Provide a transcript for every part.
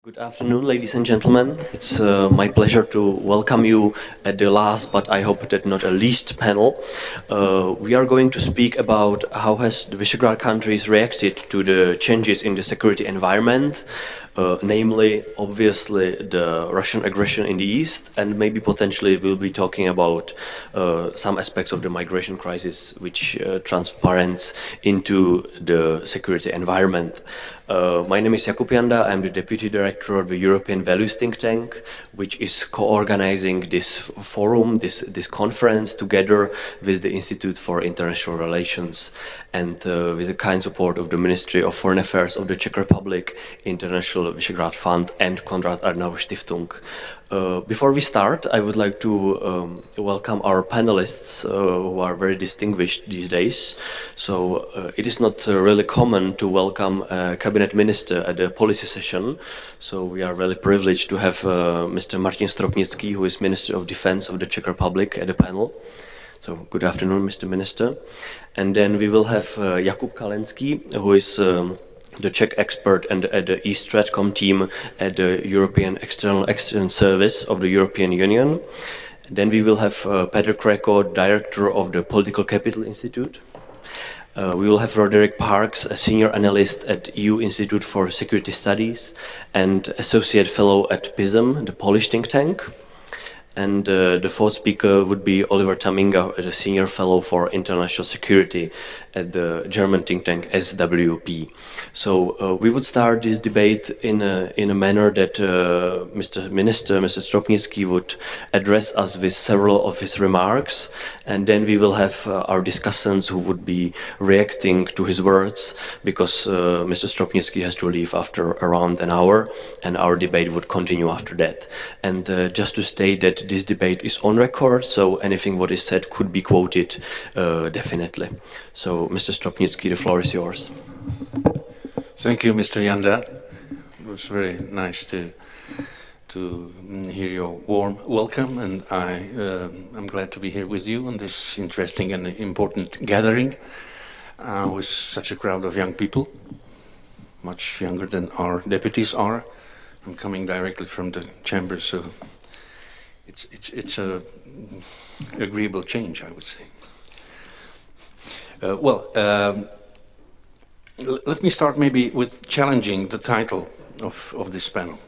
Good afternoon, ladies and gentlemen. It's my pleasure to welcome you at the last, but I hope that not a least panel. We are going to speak about how has the Visegrad countries reacted to the changes in the security environment, namely, obviously, the Russian aggression in the east, and maybe potentially we'll be talking about some aspects of the migration crisis which transparents into the security environment. My name is Jakub Janda. I'm the Deputy Director of the European Values Think Tank, which is co-organizing this forum, this conference, together with the Institute for International Relations and with the kind support of the Ministry of Foreign Affairs of the Czech Republic, International Visegrad Fund, and Konrad Adenauer Stiftung. Before we start, I would like to welcome our panelists who are very distinguished these days. So it is not really common to welcome a cabinet minister at a policy session. So we are really privileged to have Mr. Martin Stropnický, who is Minister of Defense of the Czech Republic, at the panel. So good afternoon, Mr. Minister. And then we will have Jakub Kalenský, who is the Czech expert and at the StratCom team at the European External Action Service of the European Union. Then we will have Péter Kríko, director of the Political Capital Institute. We will have Roderick Parks, a senior analyst at EU Institute for Security Studies and associate fellow at PISM, the Polish think tank. And the fourth speaker would be Oliver Tamminga, a senior fellow for international security at the German think tank SWP. So we would start this debate in a manner that Mr. Minister, Mr. Stropnický, would address us with several of his remarks, and then we will have our discussants who would be reacting to his words, because Mr. Stropnický has to leave after around an hour, and our debate would continue after that. And just to state that this debate is on record, so anything what is said could be quoted definitely. So, Mr. Stropnický, the floor is yours. Thank you, Mr. Janda. It was very nice to hear your warm welcome, and I'm glad to be here with you on this interesting and important gathering with such a crowd of young people, much younger than our deputies are. I'm coming directly from the chamber, so it's a agreeable change, I would say. Let me start maybe with challenging the title of this panel.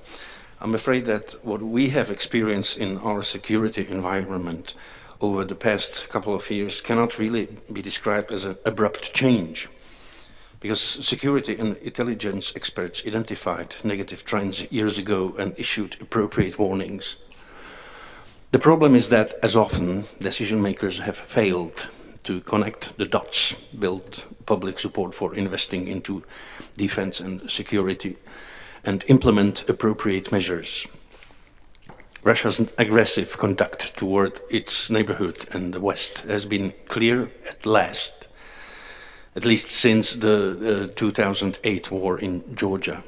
I'm afraid that what we have experienced in our security environment over the past couple of years cannot really be described as an abrupt change, because security and intelligence experts identified negative trends years ago and issued appropriate warnings. The problem is that, as often, decision makers have failed to connect the dots, build public support for investing into defense and security, and implement appropriate measures. Russia's aggressive conduct toward its neighborhood and the West has been clear at least since the 2008 war in Georgia.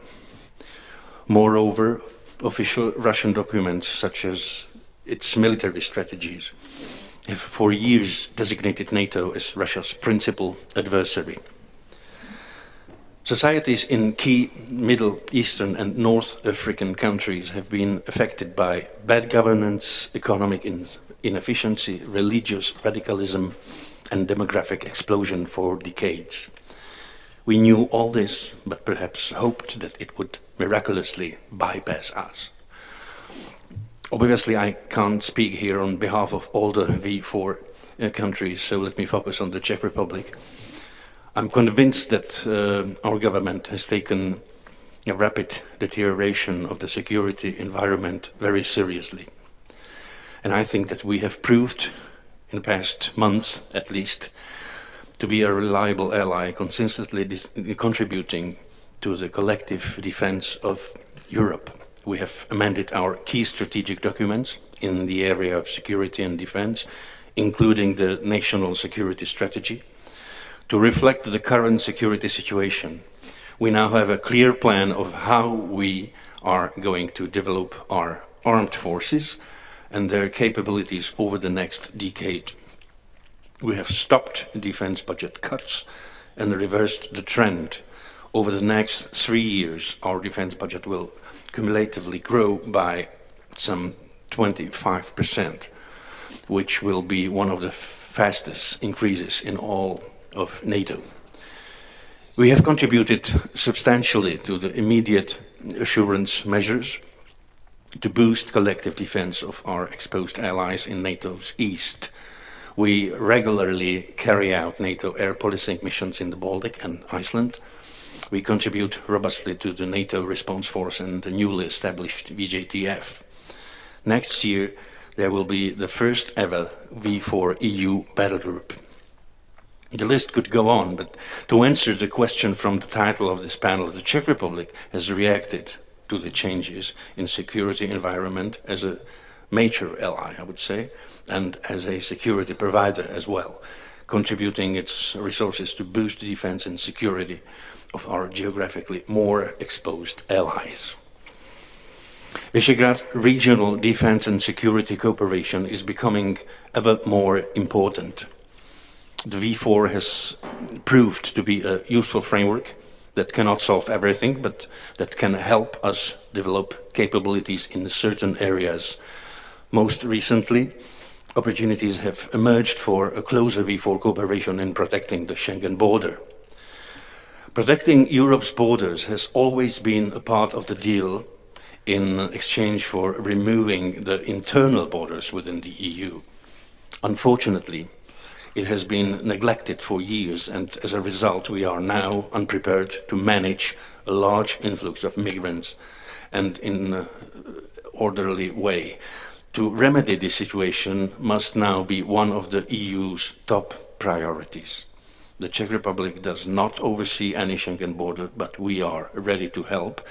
Moreover, official Russian documents, such as its military strategies, have for years designated NATO as Russia's principal adversary. Societies in key Middle Eastern and North African countries have been affected by bad governance, economic inefficiency, religious radicalism, and demographic explosion for decades. We knew all this, but perhaps hoped that it would miraculously bypass us. Obviously, I can't speak here on behalf of all the V4 countries, so let me focus on the Czech Republic. I'm convinced that our government has taken a rapid deterioration of the security environment very seriously. And I think that we have proved, in the past months at least, to be a reliable ally, consistently contributing to the collective defense of Europe. We have amended our key strategic documents in the area of security and defense, including the National Security Strategy, to reflect the current security situation. We now have a clear plan of how we are going to develop our armed forces and their capabilities over the next decade. We have stopped defense budget cuts and reversed the trend Over the next 3 years, our defense budget will cumulatively grow by some 25%, which will be one of the fastest increases in all of NATO. We have contributed substantially to the immediate assurance measures to boost collective defense of our exposed allies in NATO's east. We regularly carry out NATO air policing missions in the Baltic and Iceland. We contribute robustly to the NATO response force and the newly established VJTF. Next year, there will be the first ever V4 EU battle group. The list could go on, but to answer the question from the title of this panel, the Czech Republic has reacted to the changes in security environment as a major ally, I would say, and as a security provider as well, contributing its resources to boost the defense and security of our geographically more exposed allies. Visegrad regional defense and security cooperation is becoming ever more important. The V4 has proved to be a useful framework that cannot solve everything, but that can help us develop capabilities in certain areas. Most recently, opportunities have emerged for a closer V4 cooperation in protecting the Schengen border. Protecting Europe's borders has always been a part of the deal in exchange for removing the internal borders within the EU. Unfortunately, it has been neglected for years, and as a result, we are now unprepared to manage a large influx of migrants and in an orderly way. To remedy this situation must now be one of the EU's top priorities. The Czech Republic does not oversee any Schengen border, but we are ready to help,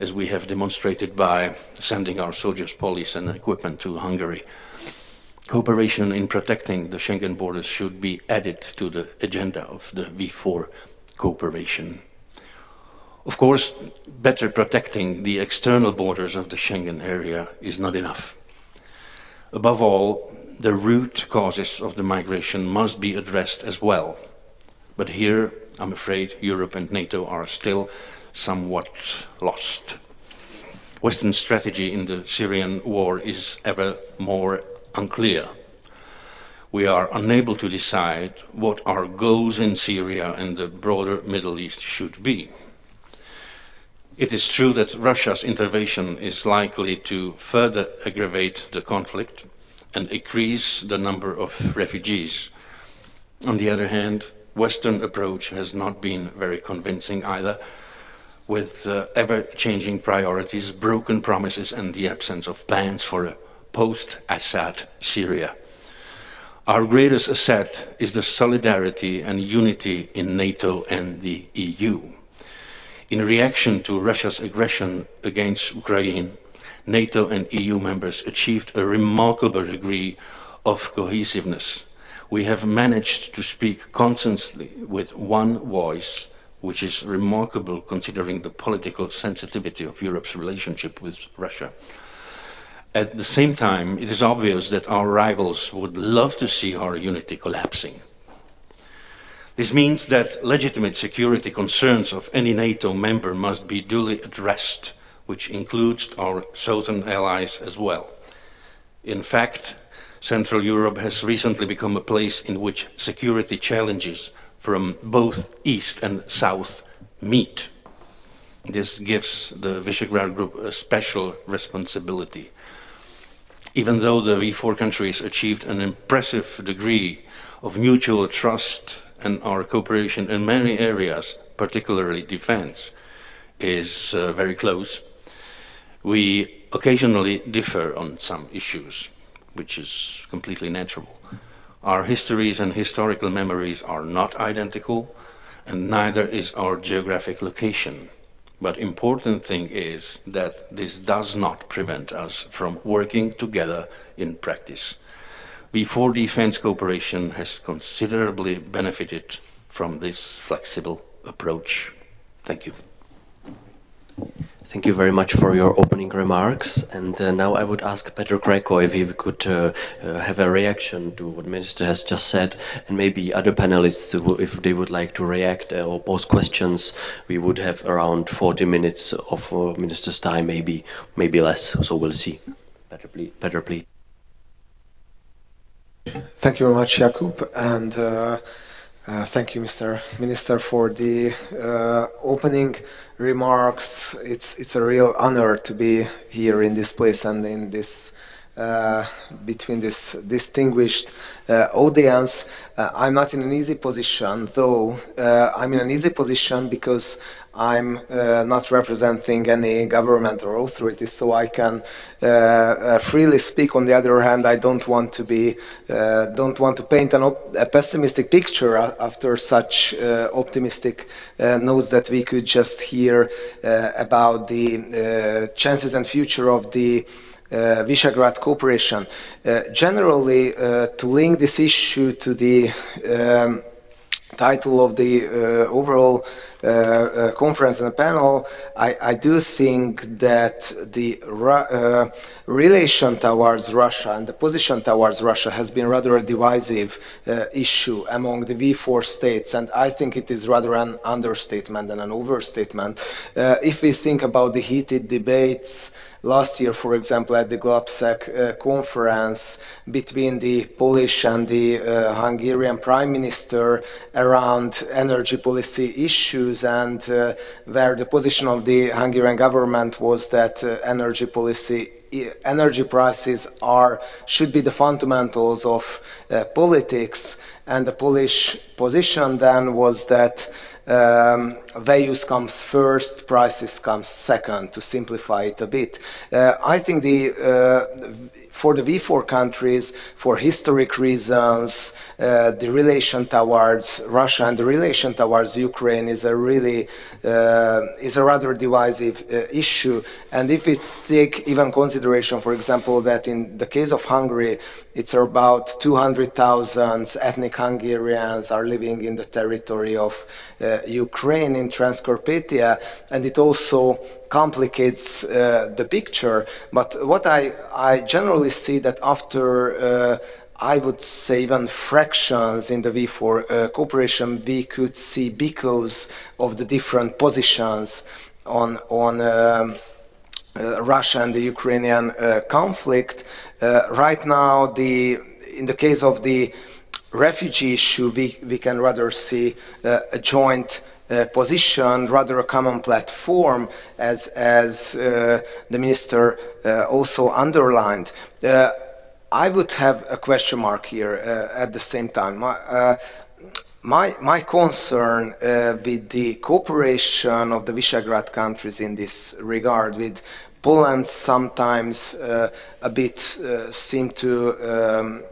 as we have demonstrated by sending our soldiers, police and equipment to Hungary. Cooperation in protecting the Schengen borders should be added to the agenda of the V4 cooperation. Of course, better protecting the external borders of the Schengen area is not enough. Above all, the root causes of the migration must be addressed as well. But here, I'm afraid, Europe and NATO are still somewhat lost. Western strategy in the Syrian war is ever more unclear. We are unable to decide what our goals in Syria and the broader Middle East should be. It is true that Russia's intervention is likely to further aggravate the conflict and increase the number of refugees. On the other hand, Western approach has not been very convincing either, with ever-changing priorities, broken promises and the absence of plans for a post-Assad Syria. Our greatest asset is the solidarity and unity in NATO and the EU. In reaction to Russia's aggression against Ukraine, NATO and EU members achieved a remarkable degree of cohesiveness. We have managed to speak constantly with one voice, which is remarkable considering the political sensitivity of Europe's relationship with Russia. At the same time, it is obvious that our rivals would love to see our unity collapsing. This means that legitimate security concerns of any NATO member must be duly addressed, which includes our southern allies as well. In fact, Central Europe has recently become a place in which security challenges from both East and South meet. This gives the Visegrad Group a special responsibility. Even though the V4 countries achieved an impressive degree of mutual trust and our cooperation in many areas, particularly defense, is very close, we occasionally differ on some issues, which is completely natural. Our histories and historical memories are not identical, and neither is our geographic location. But important thing is that this does not prevent us from working together in practice. V4 defense cooperation has considerably benefited from this flexible approach. Thank you. Thank you very much for your opening remarks. And now I would ask Péter Kríko if he could have a reaction to what Minister has just said, and maybe other panelists, if they would like to react or pose questions. We would have around 40 minutes of Minister's time, maybe less. So we'll see. Péter, please. Thank you very much, Jakub, and thank you, Mr. Minister, for the opening remarks. It's a real honor to be here in this place and in this between this distinguished audience. I'm not in an easy position, though. I'm in an easy position because I'm not representing any government or authorities, so I can freely speak. On the other hand, I don't want to paint a pessimistic picture after such optimistic notes that we could just hear about the chances and future of the Visegrad cooperation. Generally, to link this issue to the title of the overall conference and panel, I do think that the relation towards Russia and the position towards Russia has been rather a divisive issue among the V4 states, and I think it is rather an understatement than an overstatement. If we think about the heated debates last year, for example, at the GLABSEC conference between the Polish and the Hungarian Prime Minister around energy policy issues, and where the position of the Hungarian government was that energy prices should be the fundamentals of politics, and the Polish position then was that values comes first, prices comes second, to simplify it a bit. I think for the V4 countries, for historic reasons, the relation towards Russia and the relation towards Ukraine is a rather divisive issue. And if we take even consideration, for example, that in the case of Hungary, it's about 200,000 ethnic Hungarians are living in the territory of Ukraine in Transcarpathia, and it also complicates the picture. But what I generally see that after I would say even fractions in the V4 cooperation, we could see, because of the different positions on Russia and the Ukrainian conflict. Right now, in the case of the refugee issue, we can rather see a joint position, rather a common platform, as the minister also underlined. I would have a question mark here at the same time. My concern with the cooperation of the Visegrad countries in this regard, with Poland sometimes a bit seem to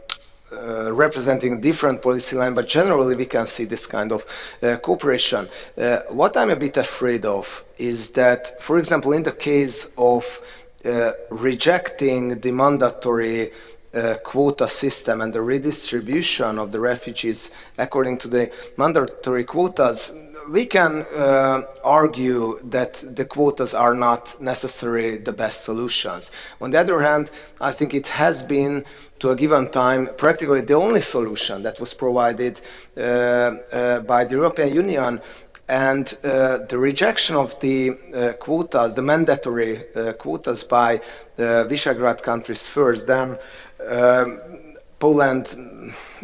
representing a different policy line, but generally we can see this kind of cooperation. What I'm a bit afraid of is that, for example, in the case of rejecting the mandatory quota system and the redistribution of the refugees according to the mandatory quotas, we can argue that the quotas are not necessarily the best solutions. On the other hand, I think it has been, to a given time, practically the only solution that was provided by the European Union. And the rejection of the quotas, the mandatory quotas by Visegrad countries first, then Poland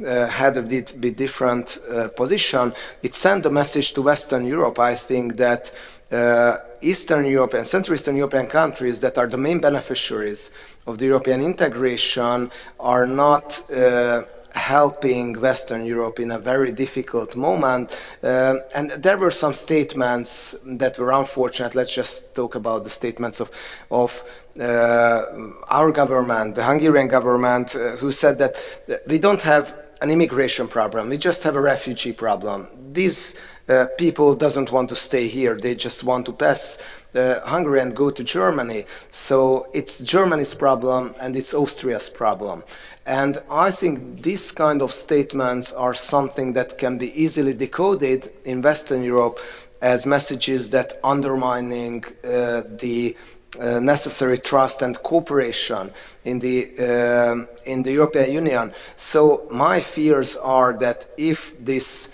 had a bit different position. It sent a message to Western Europe, I think, that Eastern Europe and Central Eastern European countries that are the main beneficiaries of the European integration are not helping Western Europe in a very difficult moment. And there were some statements that were unfortunate. Let's just talk about the statements of our government, the Hungarian government, who said that we don't have an immigration problem, we just have a refugee problem. These people doesn't want to stay here, they just want to pass Hungary and go to Germany. So it's Germany's problem and it's Austria's problem. And I think these kind of statements are something that can be easily decoded in Western Europe as messages that undermining the necessary trust and cooperation in the European Union. So my fears are that if this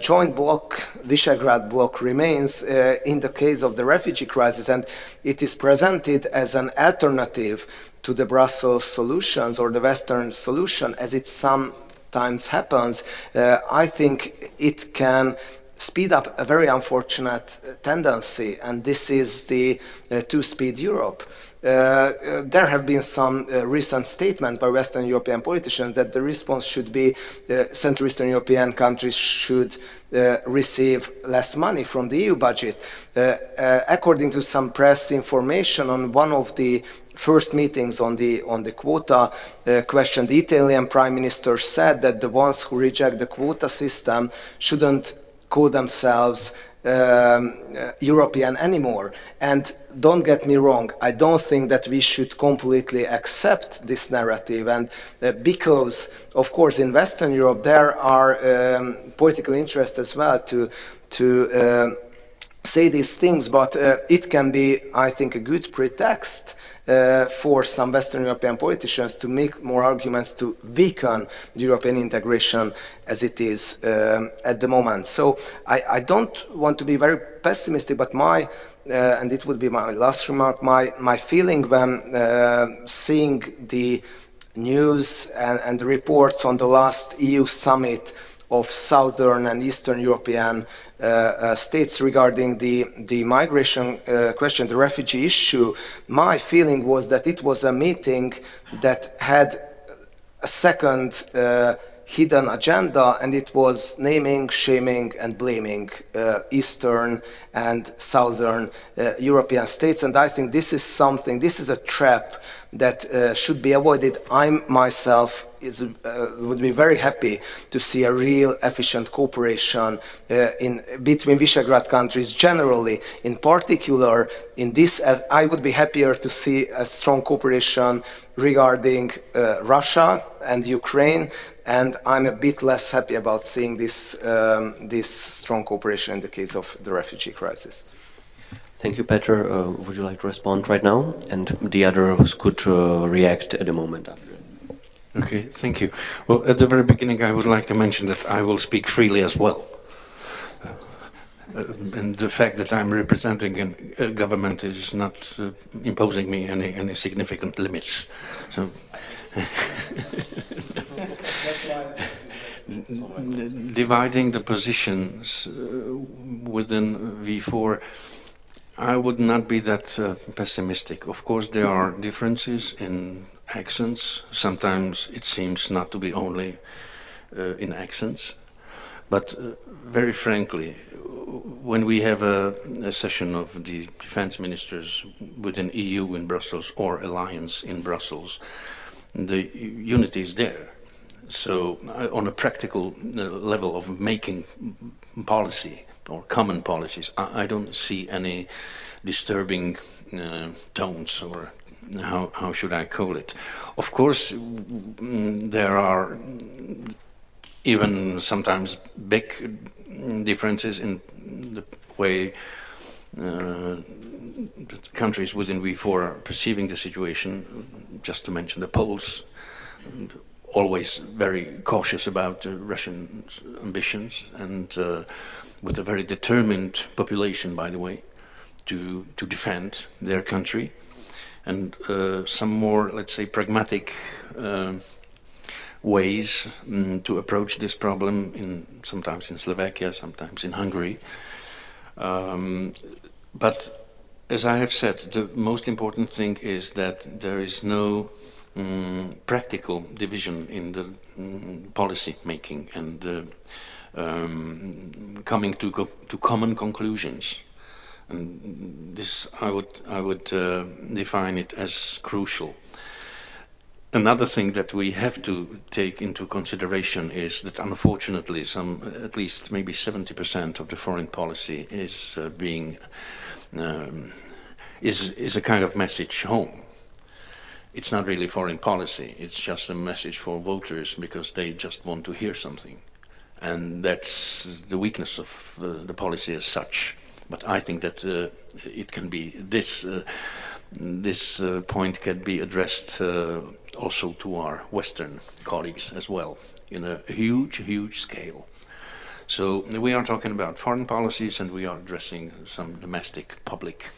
joint bloc, Visegrad bloc, remains in the case of the refugee crisis, and it is presented as an alternative to the Brussels solutions or the Western solution, as it sometimes happens, I think it can speed up a very unfortunate tendency, and this is the two-speed Europe. There have been some recent statements by Western European politicians that the response should be Central Eastern European countries should receive less money from the EU budget. According to some press information, on one of the first meetings on the quota question, the Italian Prime Minister said that the ones who reject the quota system shouldn't call themselves European anymore. And don't get me wrong, I don't think that we should completely accept this narrative, and because of course in Western Europe there are political interests as well to say these things, but it can be, I think, a good pretext for some Western European politicians to make more arguments to weaken European integration as it is at the moment. So I don't want to be very pessimistic, but and it would be my last remark, my feeling when seeing the news and the reports on the last EU summit of Southern and Eastern European states regarding the migration question, the refugee issue, my feeling was that it was a meeting that had a second hidden agenda, and it was naming, shaming, and blaming Eastern and Southern European states. And I think this is a trap that should be avoided. I myself would be very happy to see a real efficient cooperation between Visegrad countries generally. In particular, in this, I would be happier to see a strong cooperation regarding Russia and Ukraine, and I'm a bit less happy about seeing this strong cooperation in the case of the refugee crisis. Thank you, Péter. Would you like to respond right now? And the others could react at the moment after. Okay, thank you. Well, at the very beginning, I would like to mention that I will speak freely as well. And the fact that I'm representing a government is not imposing me any significant limits. So, dividing the positions within V4, I would not be that pessimistic. Of course, there are differences in accents. Sometimes it seems not to be only in accents. But very frankly, when we have a session of the defense ministers within EU in Brussels or alliance in Brussels, the unity is there. So on a practical level of making policy or common policies, I don't see any disturbing tones, or how should I call it. Of course, there are even sometimes big differences in the way the countries within V4 are perceiving the situation. Just to mention the Poles, always very cautious about Russian ambitions, and with a very determined population, by the way, to defend their country, and some more, let's say, pragmatic ways to approach this problem, sometimes in Slovakia, sometimes in Hungary. But as I have said, the most important thing is that there is no practical division in the policy making and coming to common conclusions. And this I would define it as crucial. Another thing that we have to take into consideration is that unfortunately at least maybe 70% of the foreign policy is is a kind of message home. It's not really foreign policy, it's just a message for voters because they just want to hear something. And that's the weakness of the policy as such. But I think that it can be this point can be addressed also to our Western colleagues as well in a huge scale. So we are talking about foreign policies and we are addressing some domestic public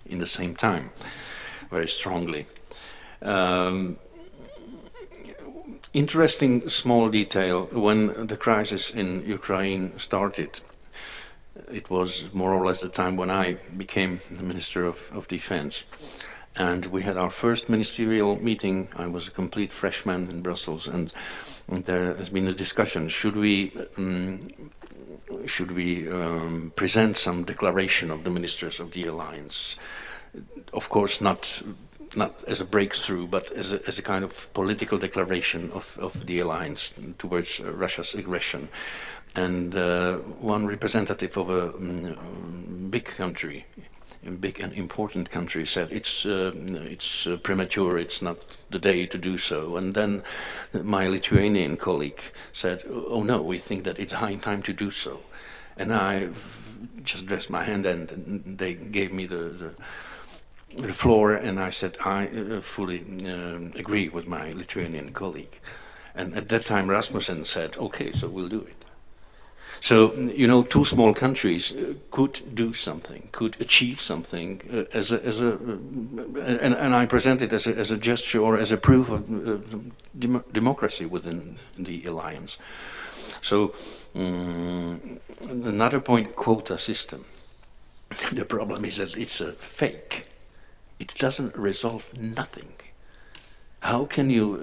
in the same time, very strongly. Interesting small detail, when the crisis in Ukraine started, it was more or less the time when I became the Minister of Defense. And we had our first ministerial meeting. I was a complete freshman in Brussels, and there has been a discussion: should we present some declaration of the ministers of the alliance? Of course, not as a breakthrough, but as a kind of political declaration of the alliance towards Russia's aggression. And one representative of a big country, a big and important country, said it's premature, it's not the day to do so. And then my Lithuanian colleague said, oh no, we think that it's high time to do so. And I just raised my hand and they gave me the floor, and I said I fully agree with my Lithuanian colleague. And at that time Rasmussen said, okay, so we'll do it. So, you know, two small countries could do something, could achieve something and I present it as a gesture or as a proof of democracy within the alliance. So, another point, quota system. The problem is that it's a fake. It doesn't resolve nothing. How can you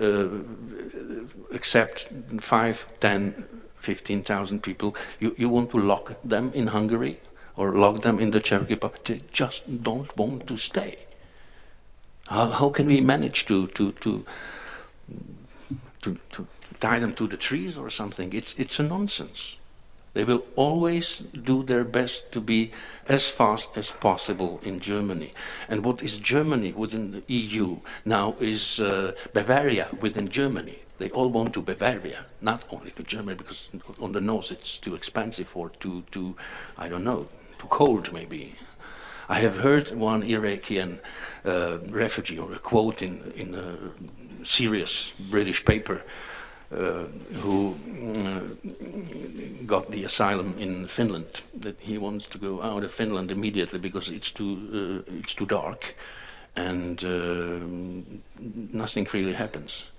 accept 5, 10, 15,000 people? You want to lock them in Hungary or lock them in the Czech Republic? They just don't want to stay. How can we manage to tie them to the trees or something? It's a nonsense. They will always do their best to be as fast as possible in Germany. And what is Germany within the EU now is Bavaria within Germany. They all want to Bavaria, not only to Germany, because on the north it's too expensive or too I don't know, too cold maybe. I have heard one Iraqian refugee, or a quote in a serious British paper, who got the asylum in Finland, that he wants to go out of Finland immediately because it's too dark and nothing really happens.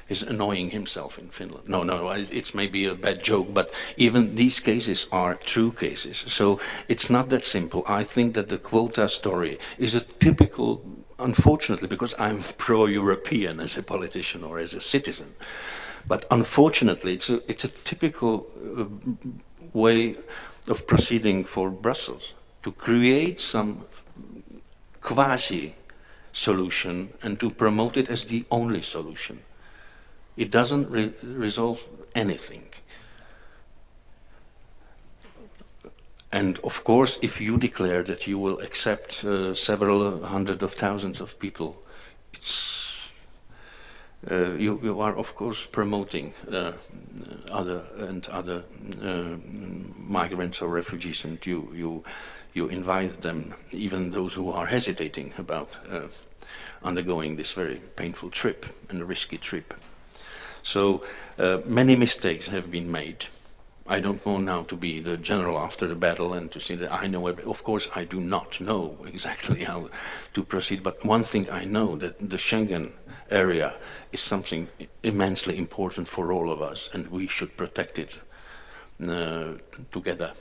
He's annoying himself in Finland. No, it's maybe a bad joke, but even these cases are true cases. So it's not that simple. I think that the quota story is a typical, unfortunately, because I'm pro-European as a politician or as a citizen, but unfortunately it's a typical way of proceeding for Brussels, to create some quasi-solution and to promote it as the only solution. It doesn't resolve anything. And of course, if you declare that you will accept several hundred of thousands of people, it's, you are of course promoting other migrants or refugees, and you invite them, even those who are hesitating about undergoing this very painful trip and a risky trip. So many mistakes have been made. I don't want now to be the general after the battle and to say that I know everything. Of course, I do not know exactly how to proceed, but one thing I know, that the Schengen area is something immensely important for all of us, and we should protect it together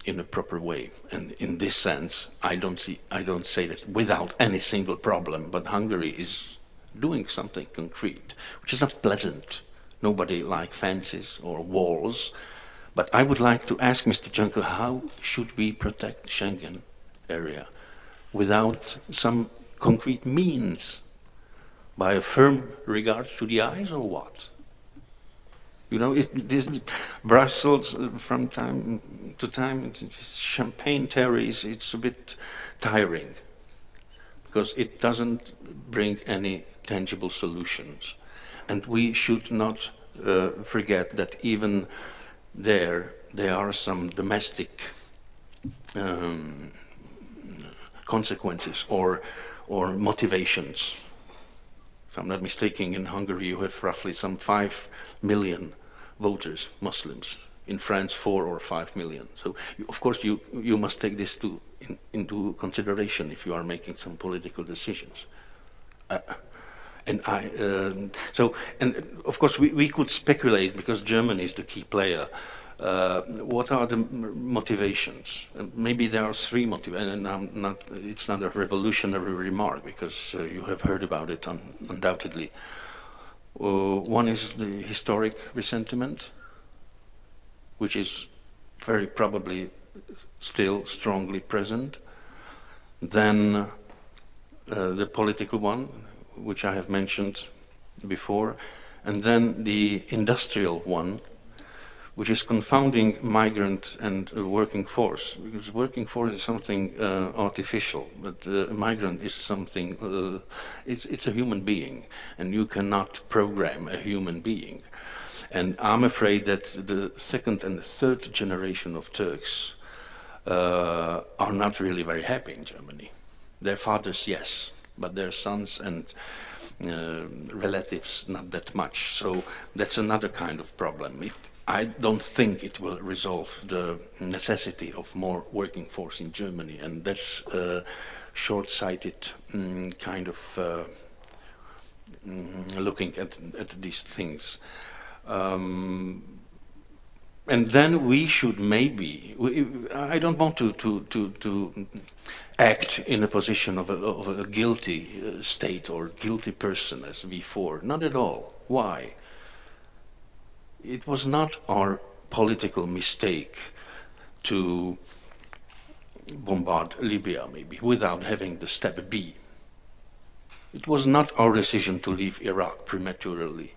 in a proper way. And in this sense, I don't say that without any single problem, but Hungary is doing something concrete, which is not pleasant. Nobody likes fences or walls, but I would like to ask Mr. Juncker, how should we protect Schengen area without some concrete means? By a firm regard to the eyes, or what? You know, this Brussels from time to time, champagne terrace, it's a bit tiring because it doesn't bring any tangible solutions. And we should not forget that even there are some domestic consequences or motivations. If I'm not mistaken, in Hungary you have roughly some 5 million voters, Muslims. In France, 4 or 5 million. So, of course, you must take this into consideration if you are making some political decisions. And of course, we could speculate, because Germany is the key player. What are the motivations? Maybe there are 3 motivations, and it's not a revolutionary remark, because you have heard about it undoubtedly. One is the historic resentment, which is very probably still strongly present. Then the political one, which I have mentioned before, and then the industrial one, which is confounding migrant and working force, because working force is something artificial, but migrant is something, it's a human being, and you cannot program a human being. And I'm afraid that the second and the third generation of Turks are not really very happy in Germany. Their fathers, yes, but their sons and relatives, not that much. So that's another kind of problem. I don't think it will resolve the necessity of more working force in Germany, and that's a short-sighted kind of looking at these things. And then we should maybe, I don't want to act in a position of a guilty state or guilty person as before, not at all. Why? It was not our political mistake to bombard Libya, maybe, without having the step B. It was not our decision to leave Iraq prematurely.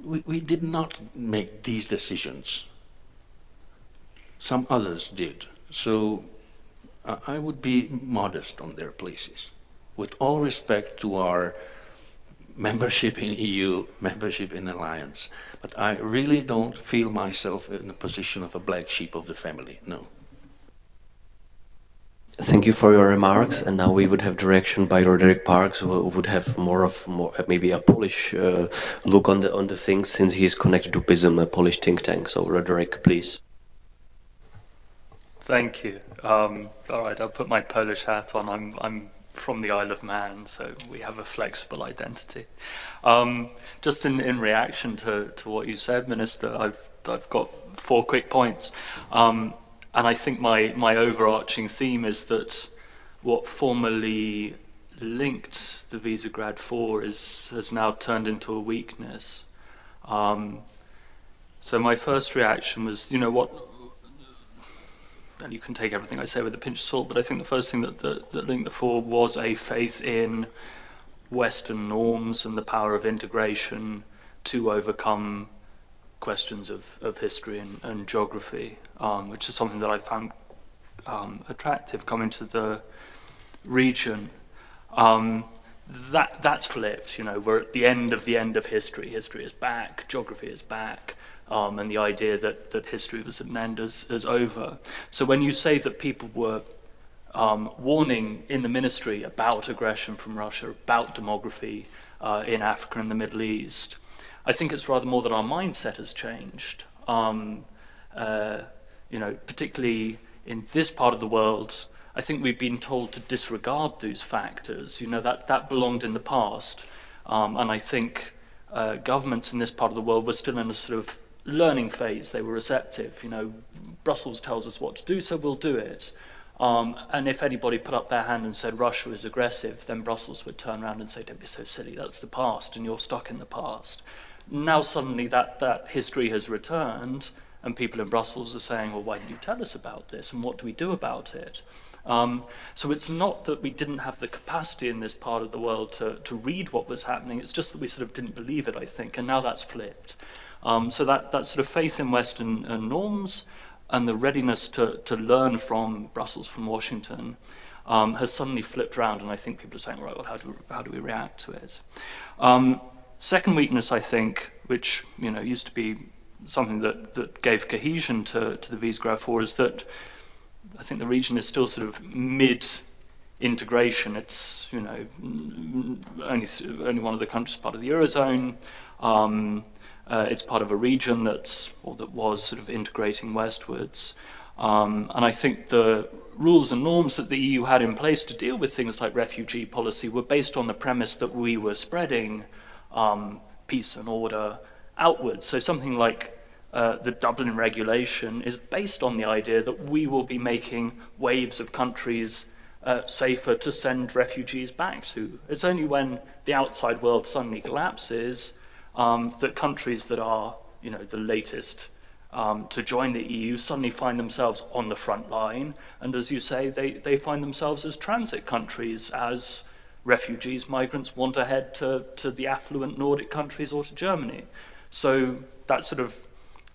We did not make these decisions. Some others did. So I would be modest on their places. With all respect to our membership in EU, membership in Alliance. But I really don't feel myself in a position of a black sheep of the family, no. Thank you for your remarks, and now we would have direction by Roderick Parks, who would have more maybe a Polish look on the things, since he is connected to PISM, a Polish think tank. So Roderick, please. Thank you. All right, I'll put my Polish hat on. I'm from the Isle of Man, so we have a flexible identity. Just in reaction to what you said, Minister, I've got 4 quick points. And I think my overarching theme is that what formerly linked the Visegrad 4 has now turned into a weakness. So my first reaction was, and you can take everything I say with a pinch of salt, but I think the first thing that linked the 4 was a faith in Western norms and the power of integration to overcome questions of history and geography, which is something that I found attractive coming to the region. That's flipped, we're at the end of history. History is back, geography is back, and the idea that history was at an end is over. So when you say that people were warning in the ministry about aggression from Russia, about demography in Africa and the Middle East, I think it's rather more that our mindset has changed. Particularly in this part of the world, I think we've been told to disregard those factors. That belonged in the past, and I think governments in this part of the world were still in a sort of learning phase. They were receptive. Brussels tells us what to do, so we'll do it. And if anybody put up their hand and said Russia is aggressive, then Brussels would turn around and say, don't be so silly, that's the past, and you're stuck in the past. Now suddenly that history has returned, and people in Brussels are saying, well, why didn't you tell us about this, and what do we do about it? So it's not that we didn't have the capacity in this part of the world to read what was happening, it's just that we sort of didn't believe it, I think, and now that's flipped. So that sort of faith in Western norms and the readiness to learn from Brussels, from Washington, has suddenly flipped around, and I think people are saying, right, well, how do we react to it? Second weakness, I think, which used to be something that gave cohesion to the Visegrad 4 is that I think the region is still sort of mid-integration. It's, you know, only one of the countries part of the Eurozone. It's part of a region that was sort of integrating westwards. And I think the rules and norms that the EU had in place to deal with things like refugee policy were based on the premise that we were spreading peace and order outwards. So something like the Dublin regulation is based on the idea that we will be making waves of countries safer to send refugees back to. It's only when the outside world suddenly collapses that countries that are, you know, the latest to join the EU suddenly find themselves on the front line, and as you say, they find themselves as transit countries, as refugees, migrants want to head to the affluent Nordic countries or to Germany. So that sort of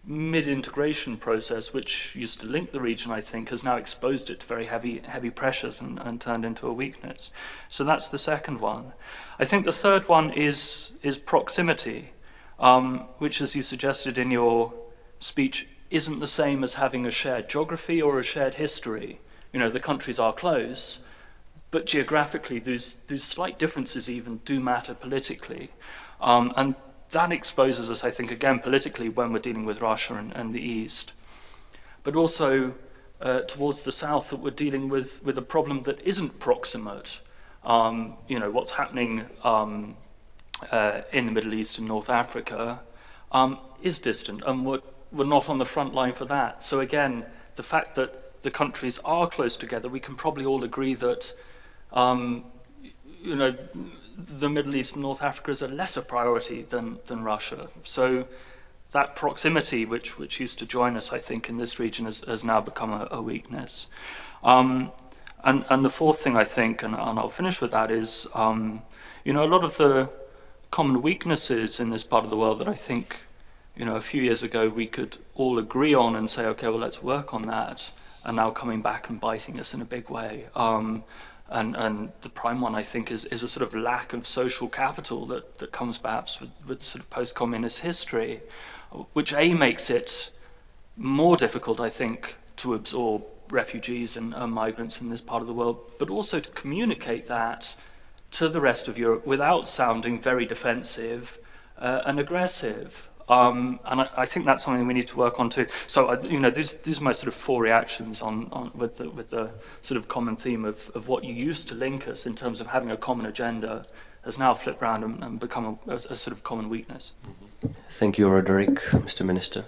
mid-integration process, which used to link the region, I think, has now exposed it to very heavy pressures and turned into a weakness. So that's the second one. I think the third one is proximity, which, as you suggested in your speech, isn't the same as having a shared geography or a shared history. You know, the countries are close, but geographically, those slight differences even do matter politically. And that exposes us, I think, again, politically when we're dealing with Russia and the East. But also towards the South, that we're dealing with a problem that isn't proximate. You know, what's happening in the Middle East and North Africa is distant, and we're not on the front line for that. So again, the fact that the countries are close together, we can probably all agree that you know, the Middle East and North Africa is a lesser priority than Russia. So that proximity, which used to join us, I think, in this region has now become a weakness. And the fourth thing, I think, and I'll finish with that, is you know, a lot of the common weaknesses in this part of the world that I think, you know, a few years ago we could all agree on and say, okay, well, let's work on that, are now coming back and biting us in a big way. And the prime one, I think, is a sort of lack of social capital that comes perhaps with sort of post-communist history, which makes it more difficult, I think, to absorb refugees and migrants in this part of the world, but also to communicate that to the rest of Europe without sounding very defensive and aggressive. And I think that's something we need to work on too. So, you know, these are my sort of four reactions with the sort of common theme of what you used to link us in terms of having a common agenda has now flipped around and become a sort of common weakness. Thank you, Roderick. Mr. Minister.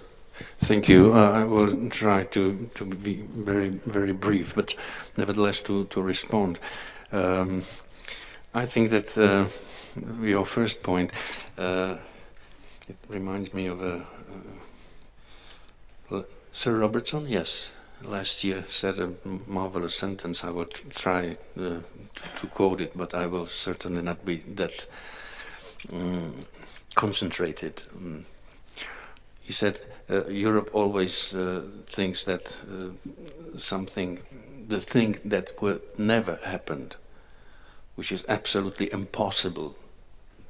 Thank you. I will try to be very, very brief, but nevertheless to respond. I think that your first point, it reminds me of Sir Robertson, yes, last year said a marvelous sentence. I will try to quote it, but I will certainly not be that concentrated. He said, Europe always thinks that the thing that will never happened, which is absolutely impossible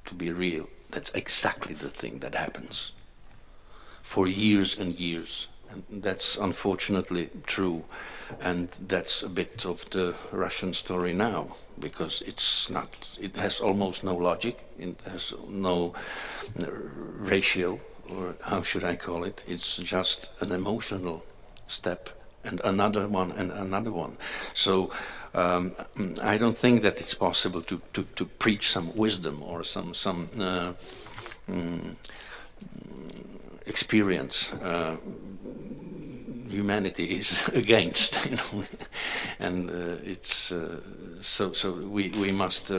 to be real, that's exactly the thing that happens for years and years. And that's unfortunately true. And that's a bit of the Russian story now, because it has almost no logic, it has no ratio, or how should I call it? It's just an emotional step, and another one, and another one. So I don't think that it's possible to preach some wisdom or some experience. Humanity is against, you know, and it's so we must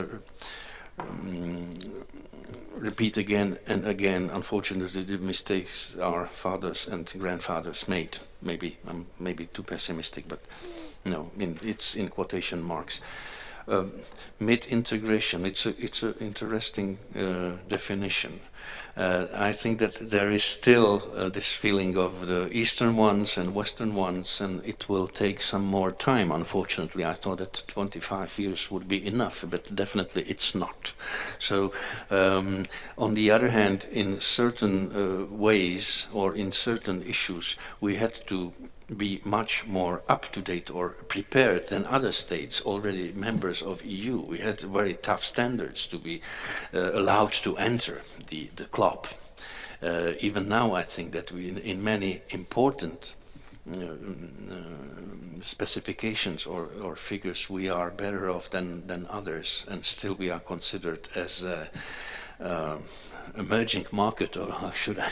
repeat again and again, unfortunately, the mistakes our fathers and grandfathers made. Maybe I'm too pessimistic, but no, it's in quotation marks. mid-integration. It's an interesting definition. I think that there is still this feeling of the Eastern ones and Western ones, and it will take some more time, unfortunately. I thought that 25 years would be enough, but definitely it's not. So, on the other hand, in certain ways or in certain issues, we had to be much more up-to-date or prepared than other states already members of EU. We had very tough standards to be allowed to enter the club. Even now I think that we, in many important specifications or figures, we are better off than others, and still we are considered as emerging market, or how should I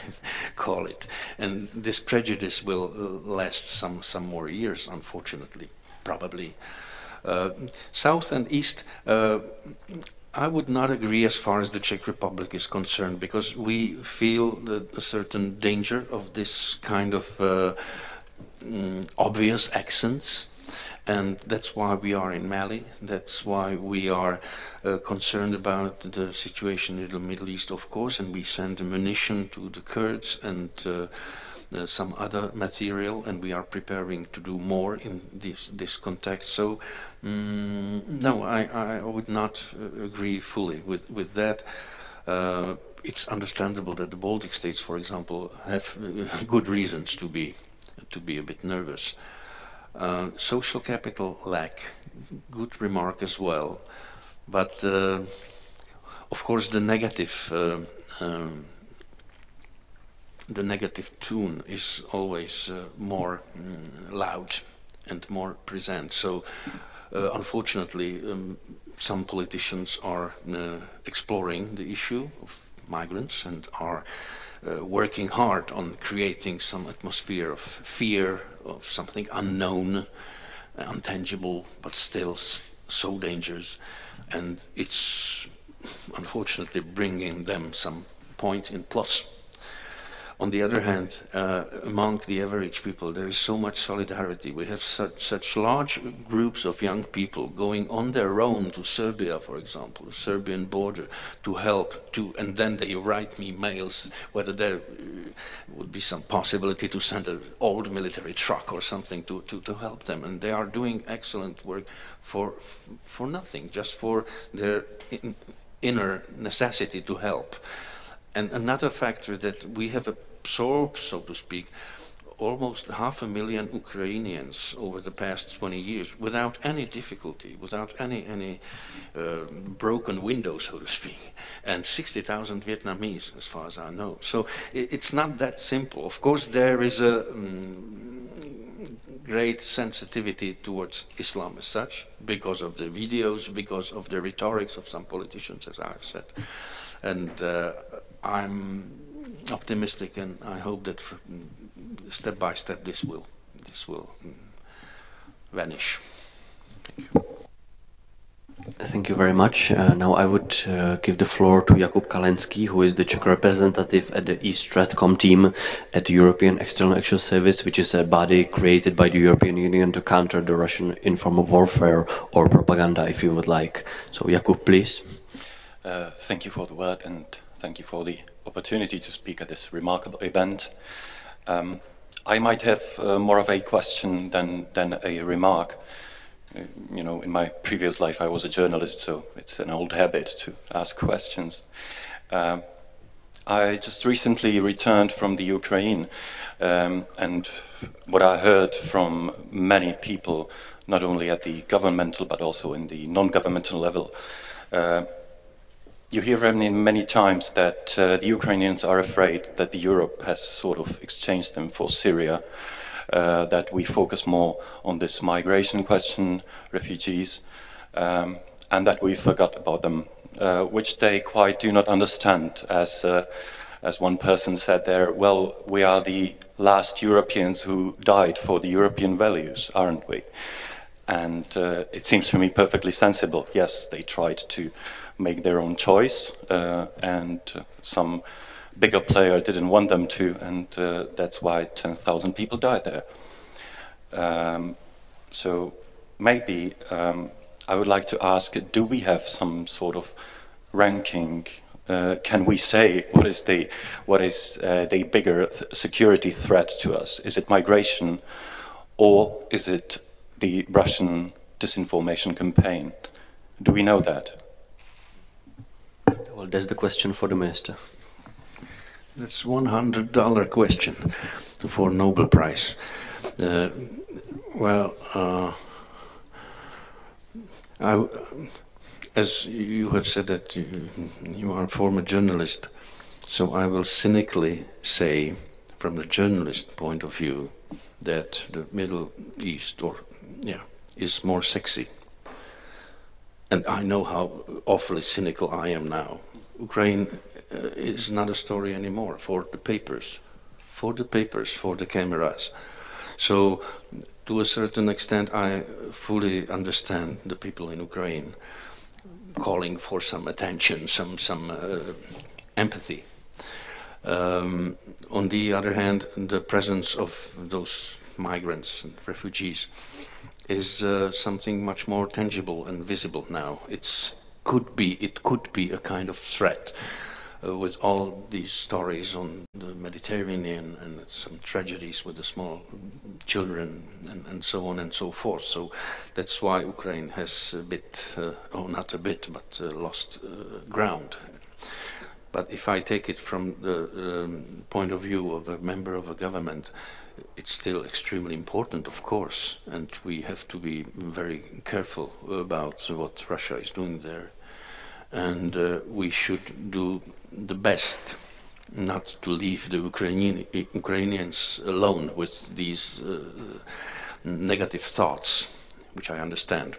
call it? And this prejudice will last some more years, unfortunately, probably. South and East, I would not agree as far as the Czech Republic is concerned, because we feel a certain danger of this kind of obvious accents. And that's why we are in Mali, that's why we are concerned about the situation in the Middle East, of course, and we send ammunition to the Kurds and some other material, and we are preparing to do more in this context. So, no, I would not agree fully with that. It's understandable that the Baltic states, for example, have good reasons to be a bit nervous. Social capital lack, good remark as well, but of course the negative tune is always more loud and more present. So unfortunately some politicians are exploring the issue of migrants and are working hard on creating some atmosphere of fear, of something unknown, untangible, but still so dangerous. And it's unfortunately bringing them some points in plus. On the other hand, among the average people, there is so much solidarity. We have such large groups of young people going on their own to Serbia, for example, the Serbian border, to help, and then they write me mails whether there would be some possibility to send an old military truck or something to help them. And they are doing excellent work for nothing, just for their inner necessity to help. And another factor that we have absorbed, so to speak, almost 500,000 Ukrainians over the past 20 years without any difficulty, without any broken window, so to speak, and 60,000 Vietnamese, as far as I know. So it's not that simple. Of course, there is a great sensitivity towards Islam as such, because of the videos, because of the rhetorics of some politicians, as I've said. And I'm optimistic, and I hope that step by step this will vanish. Thank you. Thank you very much. Now I would give the floor to Jakub Kalenský, who is the Czech representative at the StratCom team at the European External Action Service, which is a body created by the European Union to counter the Russian informal warfare or propaganda, if you would like. So Jakub, please. Thank you for the word, and thank you for the opportunity to speak at this remarkable event. I might have more of a question than a remark. You know, in my previous life I was a journalist, so it's an old habit to ask questions. I just recently returned from the Ukraine, and what I heard from many people, not only at the governmental but also in the non-governmental level, you hear many times that the Ukrainians are afraid that Europe has sort of exchanged them for Syria, that we focus more on this migration question, refugees, and that we forgot about them, which they quite do not understand. As one person said there, well, we are the last Europeans who died for the European values, aren't we? And it seems to me perfectly sensible. Yes, they tried to make their own choice, and some bigger player didn't want them to, and that's why 10,000 people died there. So maybe I would like to ask, do we have some sort of ranking? Can we say what is the bigger security threat to us? Is it migration, or is it the Russian disinformation campaign? Do we know that? Well, that's the question for the minister. That's $100 question for Nobel Prize. As you have said that you are a former journalist, so I will cynically say, from the journalist point of view, that the Middle East, is more sexy. And I know how awfully cynical I am now. Ukraine is not a story anymore for the papers, for the cameras. So, to a certain extent, I fully understand the people in Ukraine calling for some attention, some empathy. On the other hand, the presence of those migrants and refugees is something much more tangible and visible now. It could be a kind of threat. With all these stories on the Mediterranean and some tragedies with the small children and so on and so forth. So that's why Ukraine has lost ground. But if I take it from the point of view of a member of a government, it's still extremely important, of course, and we have to be very careful about what Russia is doing there. And we should do the best not to leave the Ukrainians alone with these negative thoughts, which I understand.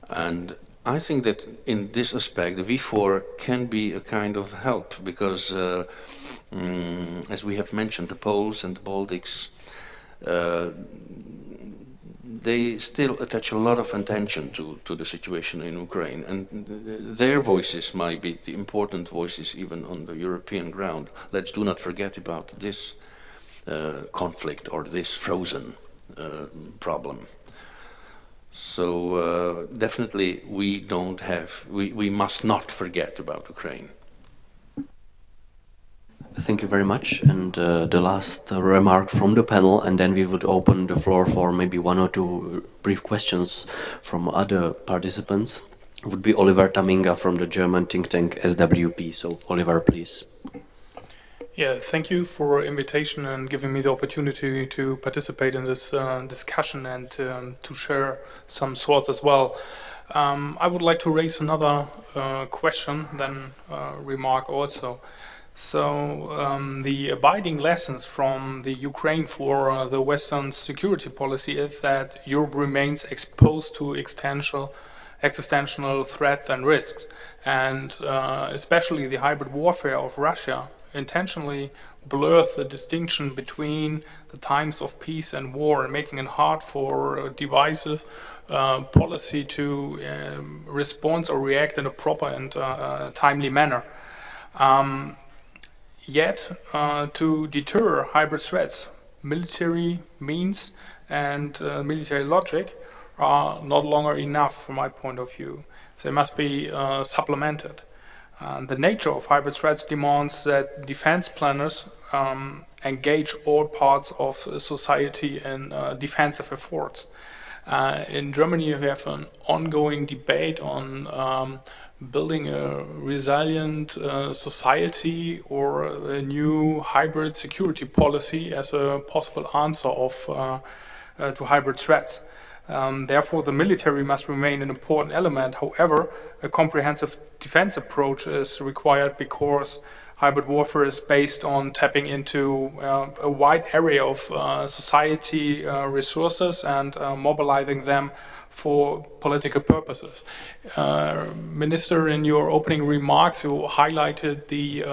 And I think that in this aspect, the V4 can be a kind of help, because as we have mentioned, the Poles and the Baltics, they still attach a lot of attention to the situation in Ukraine, and their voices might be the important voices even on the European ground. Let's do not forget about this conflict or this frozen problem. So definitely we must not forget about Ukraine. Thank you very much. And the last remark from the panel, and then we would open the floor for maybe one or two brief questions from other participants, would be Oliver Tamminga from the German think tank SWP. So Oliver, please. Yeah, thank you for invitation and giving me the opportunity to participate in this discussion and to share some thoughts as well. I would like to raise another question, then remark also. So the abiding lessons from the Ukraine for the Western security policy is that Europe remains exposed to existential threats and risks, and especially the hybrid warfare of Russia intentionally blurs the distinction between the times of peace and war, and making it hard for divisive policy to respond or react in a proper and timely manner. Yet, to deter hybrid threats, military means and military logic are not longer enough from my point of view. They must be supplemented. The nature of hybrid threats demands that defense planners engage all parts of society in defensive efforts. In Germany, we have an ongoing debate on building a resilient society or a new hybrid security policy as a possible answer to hybrid threats. Therefore, the military must remain an important element. However, a comprehensive defense approach is required, because hybrid warfare is based on tapping into a wide area of society resources and mobilizing them for political purposes. Minister, in your opening remarks, you highlighted the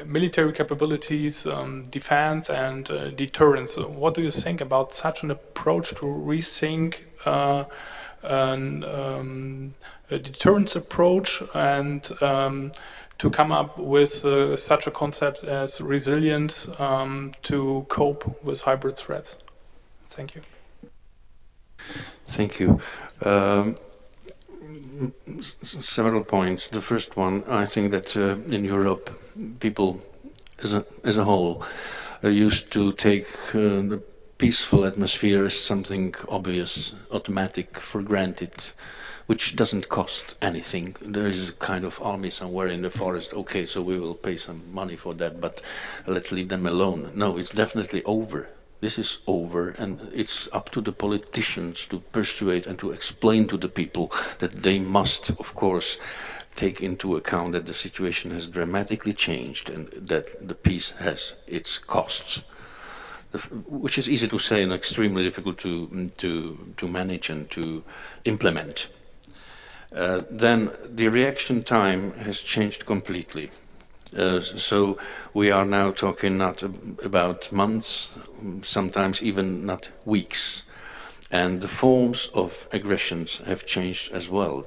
military capabilities, defense and deterrence. What do you think about such an approach to rethink a deterrence approach and to come up with such a concept as resilience to cope with hybrid threats? Thank you. Thank you. Several points. The first one, I think that in Europe, people as a whole are used to take the peaceful atmosphere as something obvious, automatic, for granted, which doesn't cost anything. There is a kind of army somewhere in the forest. Okay, so we will pay some money for that, but let's leave them alone. No, it's definitely over. This is over, and it's up to the politicians to persuade and to explain to the people that they must, of course, take into account that the situation has dramatically changed and that the peace has its costs, which is easy to say and extremely difficult to manage and to implement. Then the reaction time has changed completely. So we are now talking not about months, sometimes even not weeks. And the forms of aggressions have changed as well.